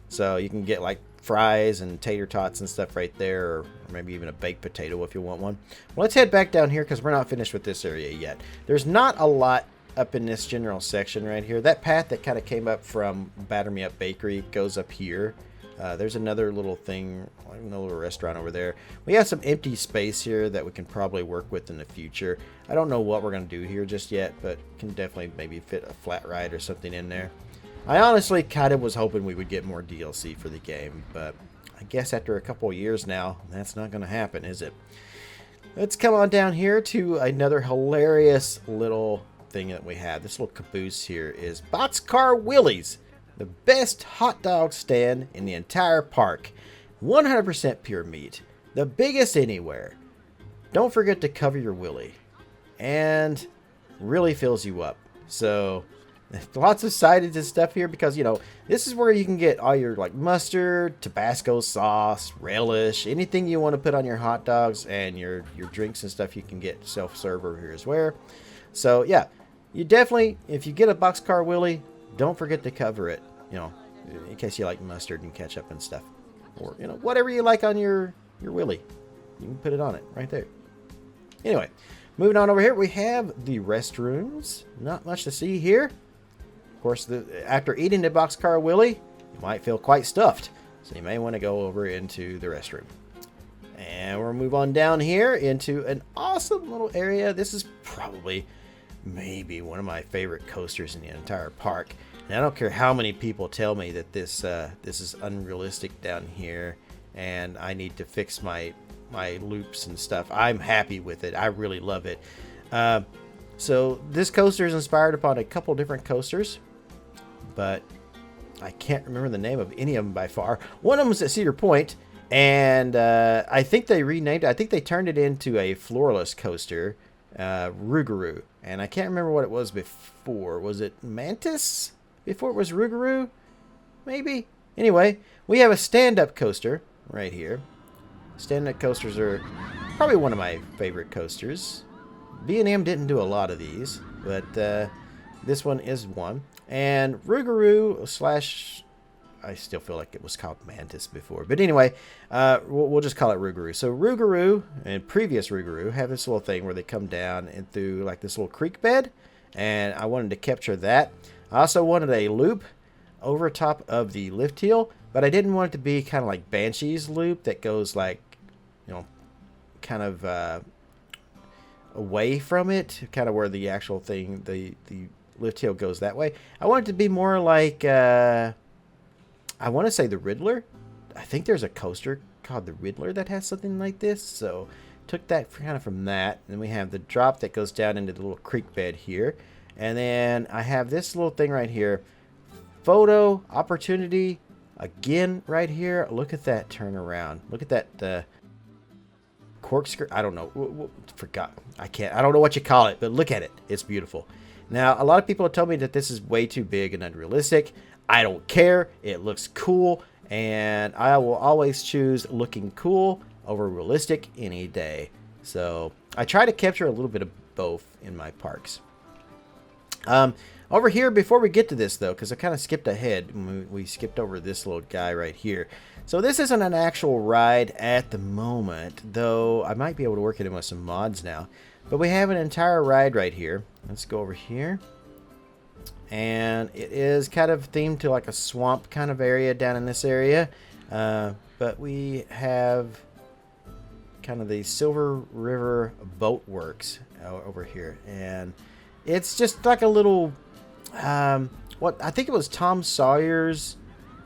Speaker 1: So you can get like fries and tater tots and stuff right there, or maybe even a baked potato if you want one. Well, let's head back down here because we're not finished with this area yet. There's not a lot up in this general section right here. That path that kind of came up from Batter Me Up Bakery goes up here. There's another little thing, a little restaurant over there. We have some empty space here that we can probably work with in the future. I don't know what we're going to do here just yet, but can definitely maybe fit a flat ride or something in there. I honestly kind of was hoping we would get more DLC for the game, but I guess after a couple of years now, that's not going to happen, is it? Let's come on down here to another hilarious little thing that we have. This little caboose here is Boxcar Willie's, the best hot dog stand in the entire park. 100% pure meat, the biggest anywhere. Don't forget to cover your willy, and really fills you up. So lots of sides and stuff here because, you know, this is where you can get all your like mustard, Tabasco sauce, relish, anything you want to put on your hot dogs, and your drinks and stuff you can get self-serve over here as well. So yeah, you definitely, if you get a Boxcar Willie, don't forget to cover it, you know, in case you like mustard and ketchup and stuff, or, you know, whatever you like on your willy, you can put it on it right there. Anyway, moving on over here, we have the restrooms. Not much to see here. Of course, after eating the Boxcar Willie, you might feel quite stuffed, so you may want to go over into the restroom. And we'll move on down here into an awesome little area. This is probably maybe one of my favorite coasters in the entire park. And I don't care how many people tell me that this is unrealistic down here and I need to fix my loops and stuff. I'm happy with it. I really love it. So this coaster is inspired upon a couple different coasters, but I can't remember the name of any of them by far. One of them was at Cedar Point, and I think they renamed it. I think they turned it into a floorless coaster. Rougarou. And I can't remember what it was before. Was it Mantis before it was Rougarou? Maybe. Anyway, we have a stand-up coaster right here. Stand-up coasters are probably one of my favorite coasters. B&M didn't do a lot of these, but this one is one. And Rougarou slash... I still feel like it was called Mantis before. But anyway, we'll just call it Rougarou. So Rougarou and previous Rougarou have this little thing where they come down and through like this little creek bed. And I wanted to capture that. I also wanted a loop over top of the lift hill. But I didn't want it to be kind of like Banshee's loop that goes like, you know, kind of away from it. Kind of where the actual thing, the lift hill goes that way. I want it to be more like... I want to say the Riddler. I think there's a coaster called the Riddler that has something like this. So took that kind of from that. And then we have the drop that goes down into the little creek bed here. And then I have this little thing right here. Photo opportunity again right here. Look at that turnaround. Look at that corkscrew. I don't know. Forgot. I don't know what you call it, but look at it. It's beautiful. Now, a lot of people have told me that this is way too big and unrealistic. I don't care. It looks cool, and I will always choose looking cool over realistic any day. So I try to capture a little bit of both in my parks. Over here, before we get to this, though, because I kind of skipped ahead, we skipped over this little guy right here. So this isn't an actual ride at the moment, though I might be able to work it in with some mods now. But we have an entire ride right here. Let's go over here. And it is kind of themed to like a swamp kind of area down in this area. But we have kind of the Silver River Boat Works over here. And it's just like a little, what I think it was Tom Sawyer's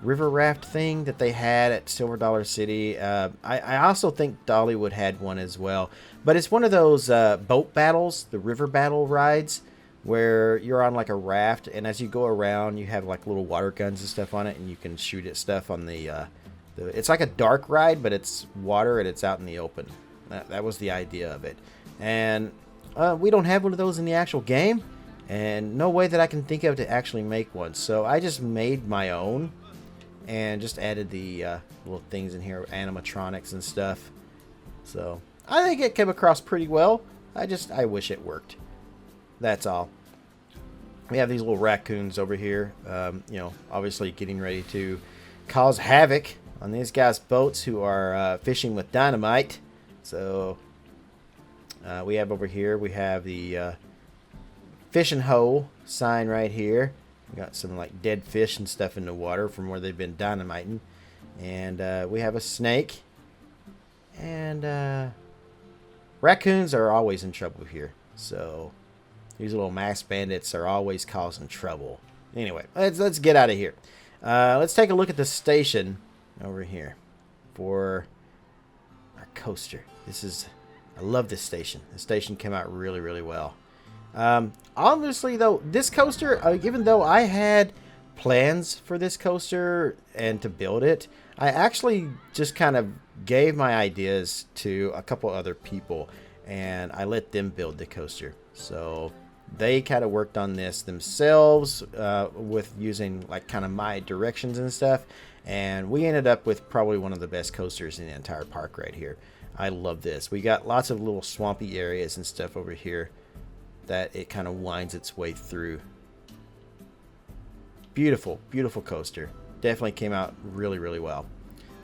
Speaker 1: river raft thing that they had at Silver Dollar City. I also think Dollywood had one as well. But it's one of those boat battles, the river battle rides, where you're on like a raft, and as you go around, you have like little water guns and stuff on it, and you can shoot at stuff on the it's like a dark ride, but it's water and it's out in the open. That was the idea of it. And we don't have one of those in the actual game, and no way that I can think of to actually make one. So I just made my own and just added the little things in here, animatronics and stuff. So I think it came across pretty well. I wish it worked. That's all. We have these little raccoons over here, you know, obviously getting ready to cause havoc on these guys' boats who are fishing with dynamite. So we have over here, we have the fishing hole sign right here. We got some like dead fish and stuff in the water from where they've been dynamiting. And we have a snake. And raccoons are always in trouble here. So these little masked bandits are always causing trouble. Anyway, let's get out of here. Let's take a look at the station over here for our coaster. I love this station. The station came out really, really well. Obviously, though, this coaster, even though I had plans for this coaster and to build it, I actually just kind of gave my ideas to a couple other people, and I let them build the coaster. So they kind of worked on this themselves with using like kind of my directions and stuff, and we ended up with probably one of the best coasters in the entire park right here. I love this. We got lots of little swampy areas and stuff over here that it kind of winds its way through. Beautiful, beautiful coaster. Definitely came out really, really well.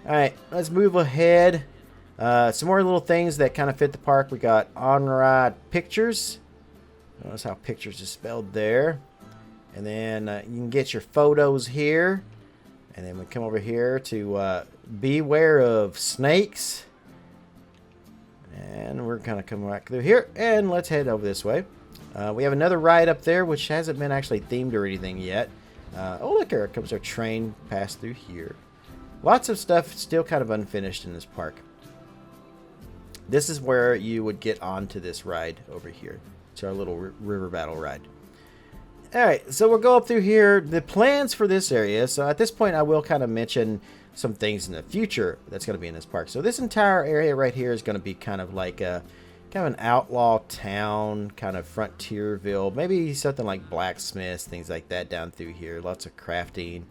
Speaker 1: All right, let's move ahead. Some more little things that kind of fit the park. We got on-ride pictures. Notice how pictures is spelled there. And then you can get your photos here. And then we come over here to beware of snakes. And we're kind of coming back through here. And let's head over this way. We have another ride up there, which hasn't been actually themed or anything yet. Oh, look, here comes our train passed through here. Lots of stuff still kind of unfinished in this park. This is where you would get onto this ride over here. It's our little river battle ride. Alright, so we'll go up through here. The plans for this area. So at this point, I will kind of mention some things in the future that's going to be in this park. So this entire area right here is going to be kind of like kind of an outlaw town, kind of frontierville, maybe something like blacksmiths, things like that down through here. Lots of crafting.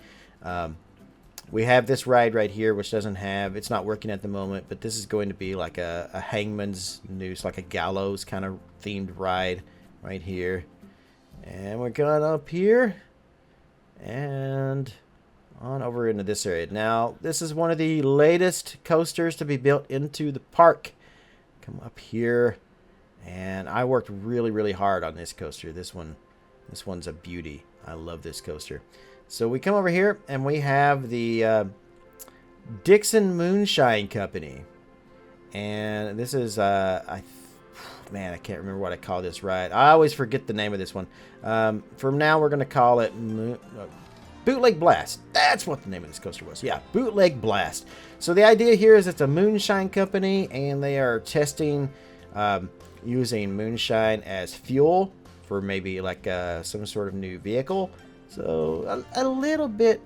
Speaker 1: We have this ride right here, which doesn't have, it's not working at the moment, but this is going to be like a hangman's noose, like a gallows kind of themed ride right here. And we're going up here and on over into this area. Now, this is one of the latest coasters to be built into the park. Come up here, and I worked really, really hard on this coaster. This one's a beauty. I love this coaster. So we come over here, and we have the Dixon Moonshine Company. And this is, man, I can't remember what I call this ride. I always forget the name of this one. From now, we're going to call it Bootleg Blast. That's what the name of this coaster was. Yeah, Bootleg Blast. So the idea here is it's a moonshine company, and they are testing using moonshine as fuel for maybe like some sort of new vehicle. So a little bit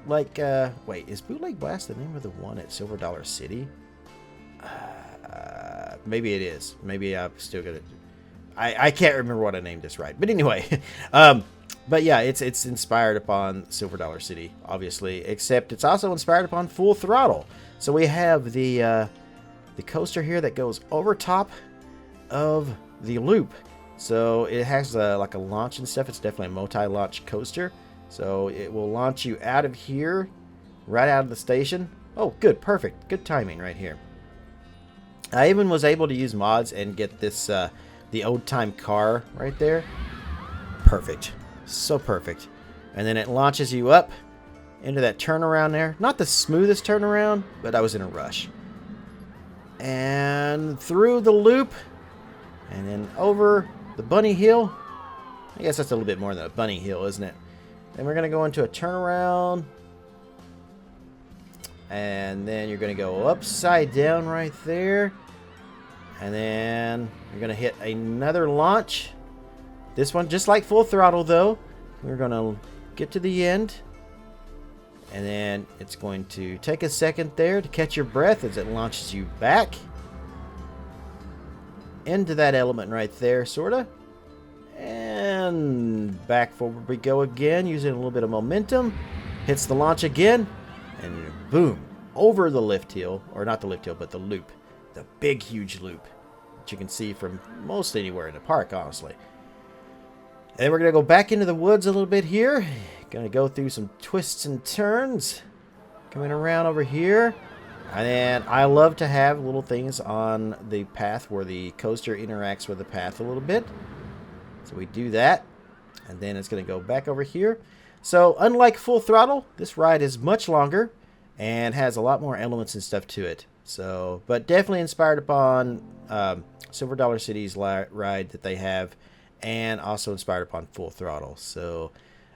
Speaker 1: like, wait, is Bootleg Blast the name of the one at Silver Dollar City? Maybe it is. Maybe I'm still gonna. I can't remember what I named this ride, but anyway, but yeah, it's inspired upon Silver Dollar City, obviously. Except it's also inspired upon Full Throttle. So we have the coaster here that goes over top of the loop. So it has like a launch and stuff. It's definitely a multi-launch coaster. So it will launch you out of here, right out of the station. Oh, good, perfect, good timing right here. I even was able to use mods and get this, the old time car right there. Perfect. So perfect. And then it launches you up into that turnaround there. Not the smoothest turnaround, but I was in a rush. And through the loop, and then over the bunny hill. I guess that's a little bit more than a bunny hill, isn't it? Then we're going to go into a turnaround. And then you're going to go upside down right there. And then you're going to hit another launch. This one, just like Full Throttle, though. We're going to get to the end. And then it's going to take a second there to catch your breath as it launches you back into that element right there, sort of. And back forward we go again, using a little bit of momentum. Hits the launch again. And boom. Over the lift hill. Or not the lift hill, but the loop. The big, huge loop that you can see from most anywhere in the park, honestly. And then we're going to go back into the woods a little bit here. Going to go through some twists and turns. Coming around over here. And then I love to have little things on the path where the coaster interacts with the path a little bit. So we do that. And then it's going to go back over here. So unlike Full Throttle, this ride is much longer and has a lot more elements and stuff to it. So, but definitely inspired upon Silver Dollar City's ride that they have, and also inspired upon Full Throttle. So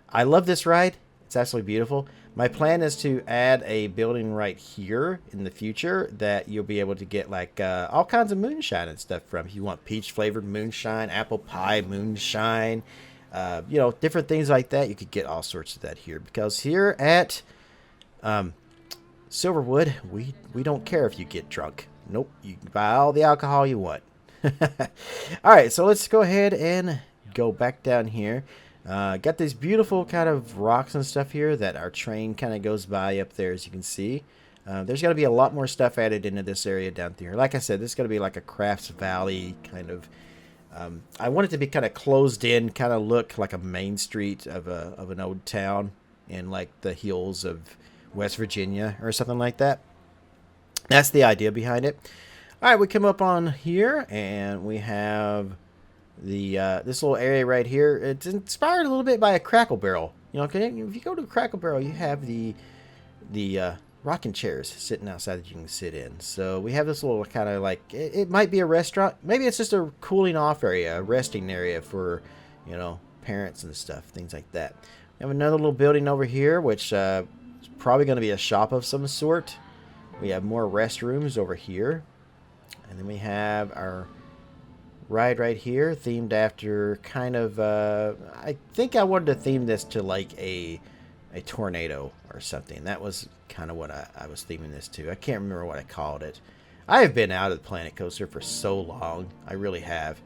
Speaker 1: I love this ride. It's absolutely beautiful. My plan is to add a building right here in the future that you'll be able to get like all kinds of moonshine and stuff from. If you want peach flavored moonshine, apple pie moonshine, you know, different things like that, you could get all sorts of that here. Because here at Silverwood, we don't care if you get drunk. Nope, you can buy all the alcohol you want. Alright, so let's go ahead and go back down here. Got these beautiful kind of rocks and stuff here that our train kind of goes by up there, as you can see. There's going to be a lot more stuff added into this area down here. Like I said, this is going to be like a Crafts Valley kind of. I want it to be kind of closed in, kind of look like a main street of an old town in like the hills of West Virginia or something like that. That's the idea behind it. All right, we come up on here and we have the this little area right here. It's inspired a little bit by a Crackle Barrel. You know, okay, if you go to a Crackle Barrel, you have the rocking chairs sitting outside that you can sit in. So we have this little kind of like, it might be a restaurant. Maybe it's just a cooling off area, a resting area for, you know, parents and stuff, things like that. We have another little building over here, which is probably going to be a shop of some sort. We have more restrooms over here. And then we have our ride right here, themed after kind of, I think I wanted to theme this to like a tornado or something. That was kind of what I was theming this to. I can't remember what I called it. I have been out of the Planet Coaster for so long. I really have.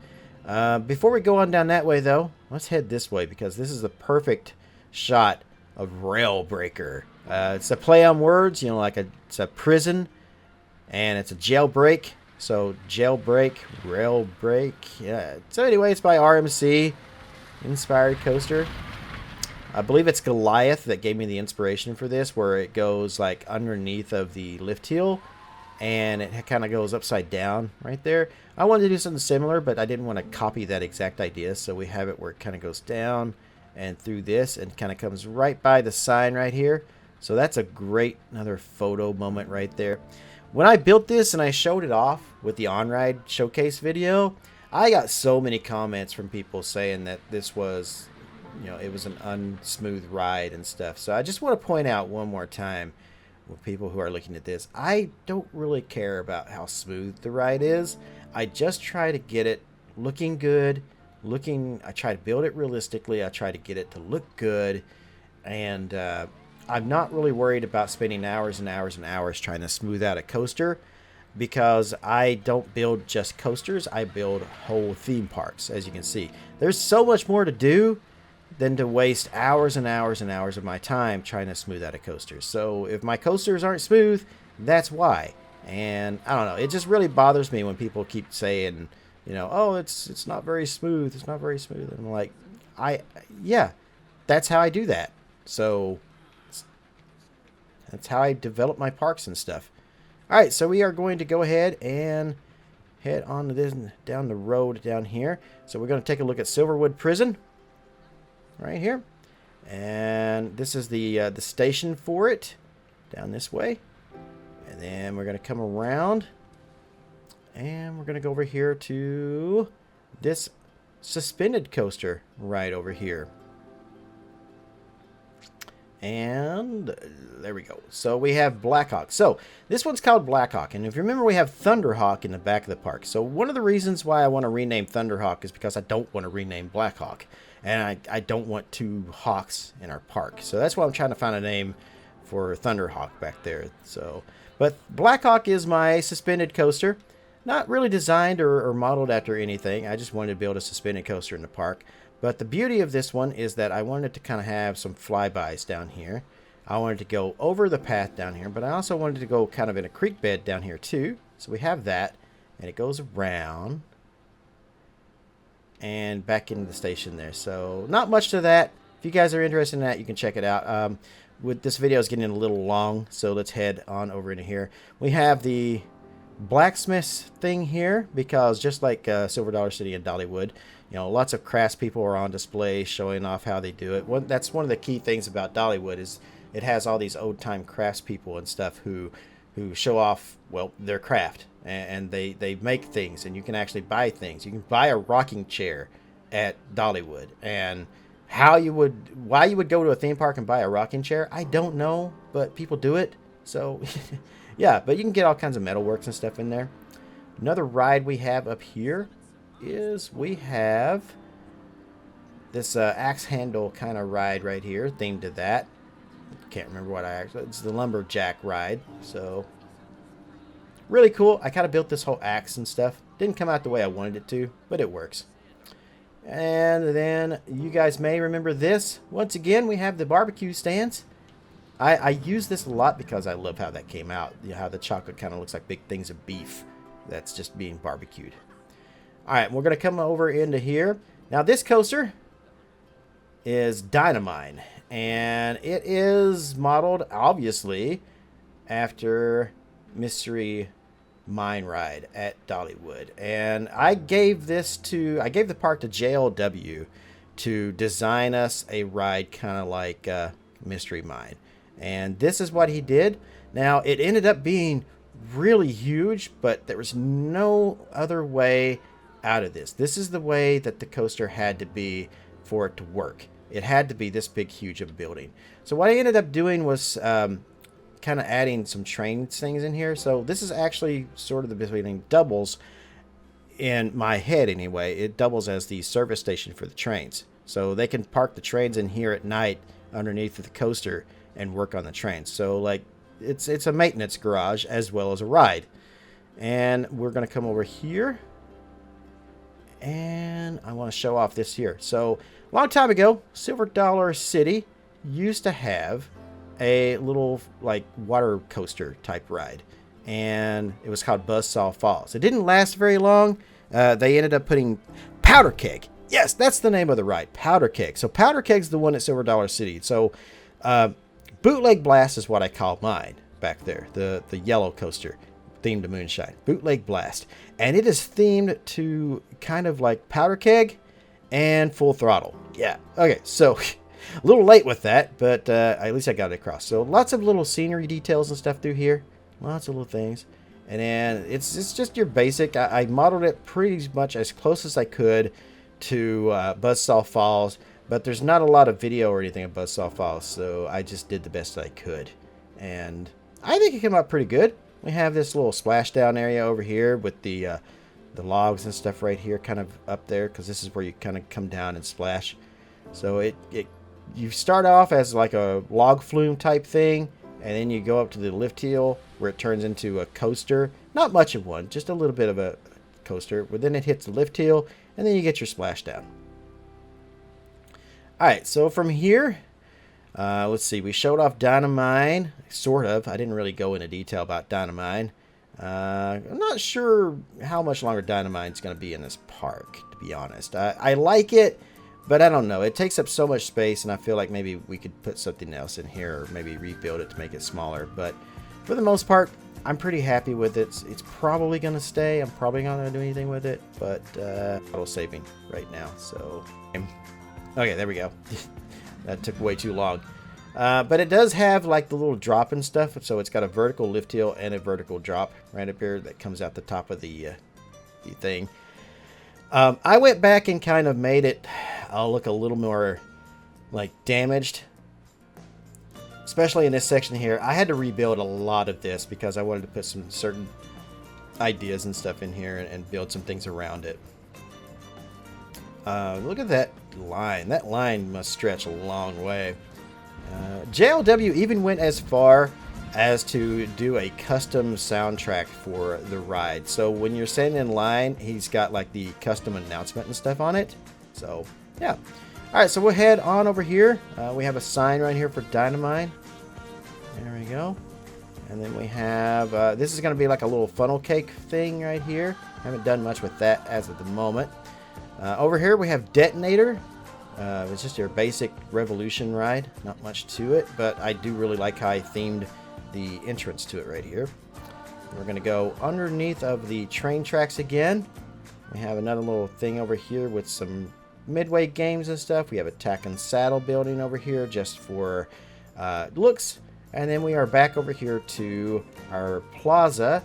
Speaker 1: Before we go on down that way, though, let's head this way because this is the perfect shot of Rail Breaker. It's a play on words, you know, like it's a prison and it's a jailbreak. So jailbreak, rail break. Yeah. So anyway, it's by RMC inspired coaster. I believe it's Goliath that gave me the inspiration for this, where it goes like underneath of the lift hill and it kind of goes upside down right there. I wanted to do something similar, but I didn't want to copy that exact idea, so we have it where it kind of goes down and through this and kind of comes right by the sign right here. So that's a great another photo moment right there. When I built this and I showed it off with the on-ride showcase video, I got so many comments from people saying that this was, you know, it was an unsmooth ride and stuff. So I just want to point out one more time with people who are looking at this, I don't really care about how smooth the ride is. I just try to get it looking good, I try to build it realistically, I try to get it to look good, and I'm not really worried about spending hours and hours and hours trying to smooth out a coaster, because I don't build just coasters, I build whole theme parks. As you can see, there's so much more to do than to waste hours and hours and hours of my time trying to smooth out a coaster. So if my coasters aren't smooth, that's why. And I don't know, it just really bothers me when people keep saying, you know, oh, it's not very smooth, it's not very smooth. And I'm like, yeah, that's how I do that. So that's how I develop my parks and stuff. All right, so we are going to go ahead and head on to this down the road down here. So we're going to take a look at Silverwood Prison right here, and this is the station for it down this way, and then we're going to come around and we're going to go over here to this suspended coaster right over here. And there we go. So we have Blackhawk. So this one's called Blackhawk, and if you remember, we have Thunderhawk in the back of the park. So one of the reasons why I want to rename Thunderhawk is because I don't want to rename Blackhawk, and I don't want two hawks in our park. So that's why I'm trying to find a name for Thunderhawk back there. So, but Blackhawk is my suspended coaster. Not really designed or modeled after anything. I just wanted to build a suspended coaster in the park. But the beauty of this one is that I wanted to kind of have some flybys down here. I wanted to go over the path down here, but I also wanted to go kind of in a creek bed down here too. So we have that, and it goes around and back into the station there. So not much to that. If you guys are interested in that, you can check it out. With this video is getting a little long, so let's head on over into here. We have the blacksmith thing here, because just like Silver Dollar City and Dollywood, you know, lots of craftspeople are on display showing off how they do it. That's one of the key things about Dollywood, is it has all these old-time craftspeople and stuff who show off, well, their craft, and they make things, and you can actually buy things. You can buy a rocking chair at Dollywood, and why you would go to a theme park and buy a rocking chair, I don't know, but people do it. So yeah, but you can get all kinds of metalworks and stuff in there. Another ride we have up here is we have this axe handle kind of ride right here, themed to that. Can't remember what it's the lumberjack ride. So really cool. I kind of built this whole axe and stuff. Didn't come out the way I wanted it to, but it works. And then you guys may remember this. Once again, we have the barbecue stands. I use this a lot because I love how that came out. You know, how the chocolate kind of looks like big things of beef that's just being barbecued. All right, we're going to come over into here. Now, this coaster is Dynamine, and it is modeled, obviously, after Mystery Mine Ride at Dollywood. And I gave the park to JLW to design us a ride kind of like Mystery Mine. And this is what he did. Now, it ended up being really huge, but there was no other way out of this. This is the way that the coaster had to be for it to work. It had to be this big, huge of a building. So what I ended up doing was kind of adding some train things in here. So this is actually sort of the building doubles, in my head anyway. It doubles as the service station for the trains. So they can park the trains in here at night underneath the coaster and work on the trains. So like it's a maintenance garage as well as a ride. And we're going to come over here. And I want to show off this here. So, a long time ago, Silver Dollar City used to have a little, like, water coaster type ride. And it was called Buzzsaw Falls. It didn't last very long. They ended up putting Powder Keg. Yes, that's the name of the ride, Powder Keg. So, Powder Keg's the one at Silver Dollar City. So, Bootleg Blast is what I call mine back there. The yellow coaster themed to Moonshine. Bootleg Blast. And it is themed to kind of like Powder Keg and Full Throttle. Yeah. Okay, so a little late with that, but at least I got it across. So lots of little scenery details and stuff through here. Lots of little things. And then it's just your basic. I modeled it pretty much as close as I could to Buzzsaw Falls. But there's not a lot of video or anything of Buzzsaw Falls, so I just did the best I could. And I think it came out pretty good. We have this little splashdown area over here with the logs and stuff right here, kind of up there, because this is where you kind of come down and splash. So you start off as like a log flume type thing, and then you go up to the lift hill where it turns into a coaster. Not much of one, just a little bit of a coaster. But then it hits the lift hill, and then you get your splashdown. Alright, so from here, let's see, we showed off Dynamine, sort of. I didn't really go into detail about Dynamine. I'm not sure how much longer Dynamine's going to be in this park, to be honest. I like it, but I don't know. It takes up so much space, and I feel like maybe we could put something else in here, or maybe rebuild it to make it smaller. But for the most part, I'm pretty happy with it. It's probably going to stay. I'm probably not going to do anything with it, but auto saving right now, so... Okay, there we go. That took way too long. But it does have like the little drop and stuff. So it's got a vertical lift hill and a vertical drop right up here that comes out the top of the thing. I went back and kind of made it look a little more like damaged. Especially in this section here. I had to rebuild a lot of this because I wanted to put some certain ideas and stuff in here and build some things around it. Look at that line. That line must stretch a long way. JLW even went as far as to do a custom soundtrack for the ride. So when you're standing in line, he's got like the custom announcement and stuff on it. So, yeah. Alright, so we'll head on over here. We have a sign right here for Dynamine. There we go. And then we have, this is going to be like a little funnel cake thing right here. Haven't done much with that as of the moment. Over here we have Detonator. It's just your basic Revolution ride. Not much to it, but I do really like how I themed the entrance to it right here. We're going to go underneath of the train tracks again. We have another little thing over here with some midway games and stuff. We have a Tack and Saddle building over here just for looks. And then we are back over here to our plaza.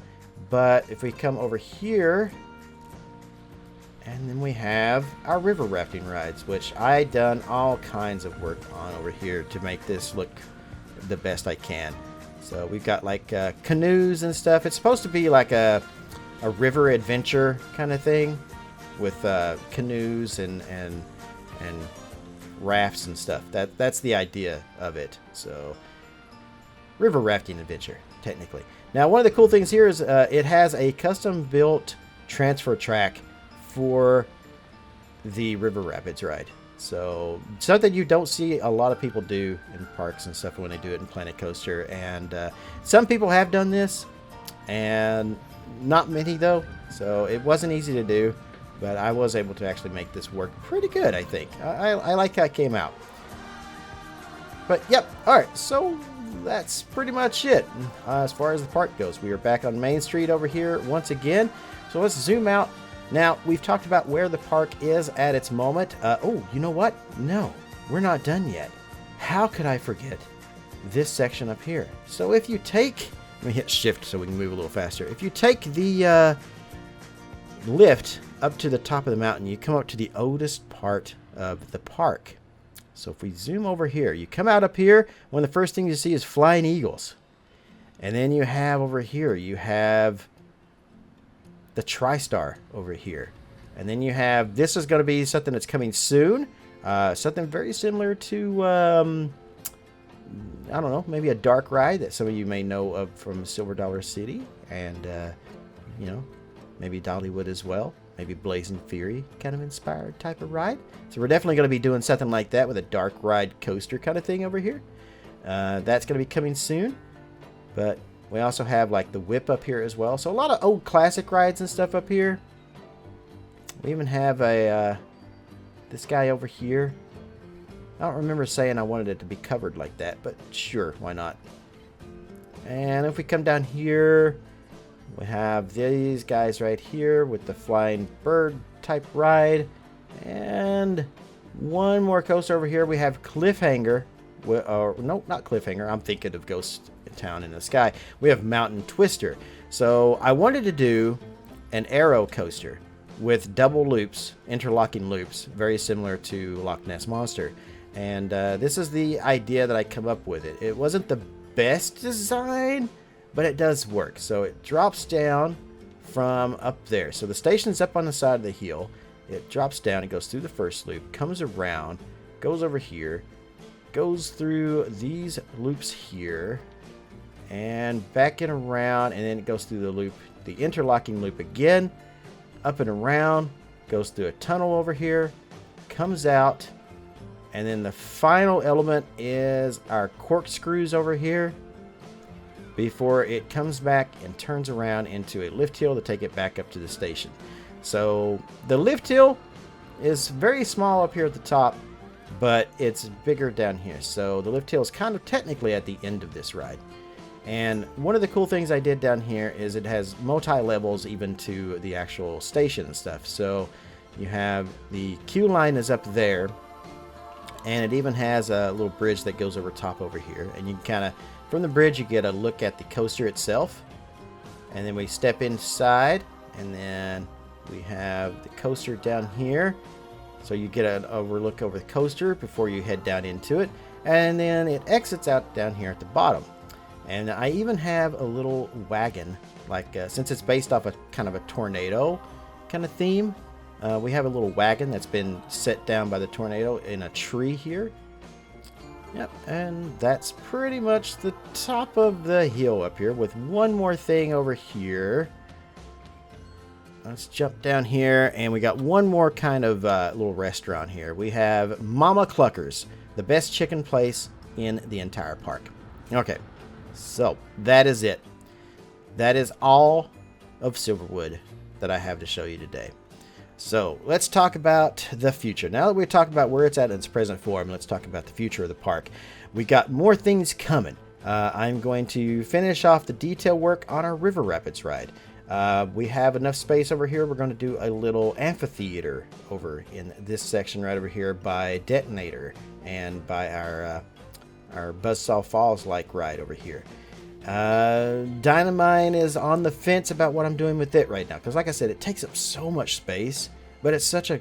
Speaker 1: But if we come over here... And then we have our river rafting rides, which I done all kinds of work on over here to make this look the best I can. So we've got like canoes and stuff. It's supposed to be like a river adventure kind of thing with canoes and rafts and stuff. That's the idea of it. So river rafting adventure, technically. Now one of the cool things here is it has a custom built transfer track for the River Rapids ride. So something you don't see a lot of people do in parks and stuff when they do it in Planet Coaster. And some people have done this, and not many though. So it wasn't easy to do, but I was able to actually make this work pretty good, I think. I like how it came out. But yep, alright, so that's pretty much it as far as the park goes. We are back on Main Street over here once again. So let's zoom out. Now, we've talked about where the park is at its moment. Oh, you know what? No, we're not done yet. How could I forget this section up here? So if you take... Let me hit shift so we can move a little faster. If you take the lift up to the top of the mountain, you come up to the oldest part of the park. So if we zoom over here, you come out up here, one of the first things you see is flying eagles. And then you have over here, you have the TriStar over here. And then you have, this is going to be something that's coming soon. Something very similar to, I don't know, maybe a dark ride that some of you may know of from Silver Dollar City. And you know, maybe Dollywood as well. Maybe Blazing Fury kind of inspired type of ride. So we're definitely going to be doing something like that with a dark ride coaster kind of thing over here. That's going to be coming soon. But we also have like the whip up here as well. So a lot of old classic rides and stuff up here. We even have a this guy over here. I don't remember saying I wanted it to be covered like that, but sure, why not? And if we come down here, we have these guys right here with the flying bird type ride. And one more coaster over here. We have Cliffhanger. No, not Cliffhanger. I'm thinking of Ghost Town in the Sky. We have Mountain Twister. So I wanted to do an arrow coaster with double loops, interlocking loops, very similar to Loch Ness Monster. And this is the idea that I come up with it. It wasn't the best design, but it does work. So it drops down from up there. So the station's up on the side of the hill. It drops down, it goes through the first loop, comes around, goes over here, goes through these loops here, and back and around, and then it goes through the loop, the interlocking loop again, up and around, goes through a tunnel over here, comes out, and then the final element is our corkscrews over here before it comes back and turns around into a lift hill to take it back up to the station. So the lift hill is very small up here at the top, but it's bigger down here. So the lift hill is kind of technically at the end of this ride. And one of the cool things I did down here is it has multi-levels even to the actual station and stuff. So you have the queue line is up there, and it even has a little bridge that goes over top over here. And you can kind of, from the bridge, you get a look at the coaster itself. And then we step inside, and then we have the coaster down here. So you get an overlook over the coaster before you head down into it. And then it exits out down here at the bottom. And I even have a little wagon, like since it's based off a kind of a tornado kind of theme, we have a little wagon that's been set down by the tornado in a tree here. Yep, and that's pretty much the top of the hill up here, with one more thing over here. Let's jump down here, and we got one more kind of little restaurant here. We have Mama Clucker's, the best chicken place in the entire park. Okay, so that is it. That is all of Silverwood that I have to show you today. So let's talk about the future. Now that we've talked about where it's at in its present form, let's talk about the future of the park. We got more things coming. I'm going to finish off the detail work on our River Rapids ride. We have enough space over here. We're going to do a little amphitheater over in this section right over here by Detonator and by our Buzzsaw Falls like ride over here. Dynamine is on the fence about what I'm doing with it right now, because like I said, it takes up so much space, but it's such a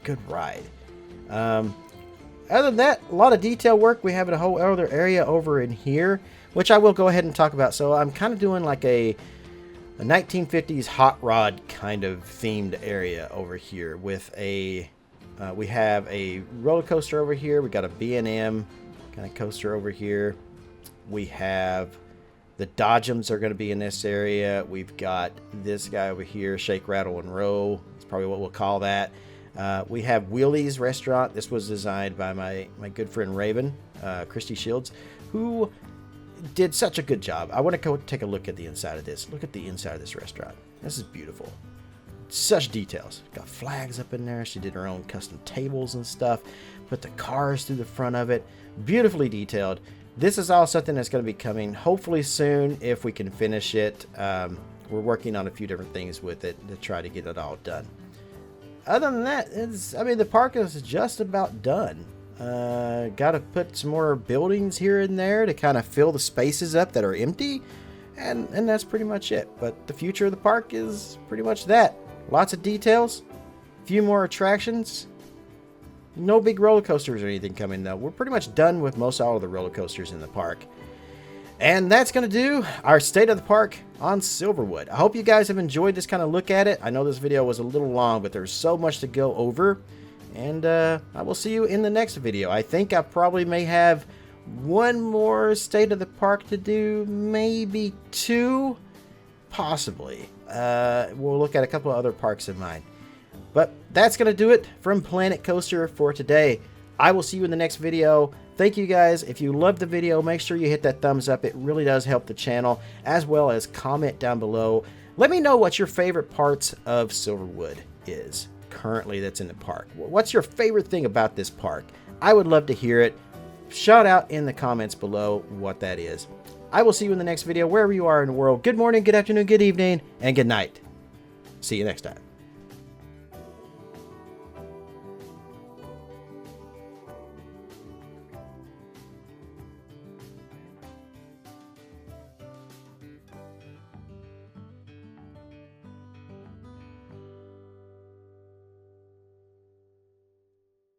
Speaker 1: good ride. Other than that, a lot of detail work. We have a whole other area over in here, which I will go ahead and talk about. So I'm kind of doing like a 1950s hot rod kind of themed area over here with a we have a roller coaster over here. We got a B&M kind of coaster over here. We have the Dodgems are going to be in this area. We've got this guy over here, Shake, Rattle, and Roll. That's probably what we'll call that. We have Wheelie's Restaurant. This was designed by my good friend Raven, Christy Shields, who did such a good job. I want to go take a look at the inside of this. Look at the inside of this restaurant. This is beautiful. Such details. Got flags up in there. She did her own custom tables and stuff. Put the cars through the front of it. Beautifully detailed. This is all something that's going to be coming hopefully soon if we can finish it. We're working on a few different things with it to try to get it all done. Other than that, the park is just about done. Got to put some more buildings here and there to kind of fill the spaces up that are empty. And that's pretty much it. But the future of the park is pretty much that. Lots of details. A few more attractions. No big roller coasters or anything coming though. We're pretty much done with most all of the roller coasters in the park. And that's going to do our state of the park on Silverwood. I hope you guys have enjoyed this kind of look at it. I know this video was a little long, but there's so much to go over. And I will see you in the next video. I think I probably may have one more state of the park to do. Maybe two. Possibly. we'll look at a couple of other parks in mind. But that's going to do it from Planet Coaster for today. I will see you in the next video. Thank you guys. If you loved the video, make sure you hit that thumbs up. It really does help the channel, as well as comment down below. Let me know what your favorite parts of Silverwood is currently that's in the park. What's your favorite thing about this park? I would love to hear it. Shout out in the comments below what that is. I will see you in the next video, wherever you are in the world. Good morning, good afternoon, good evening, and good night. See you next time.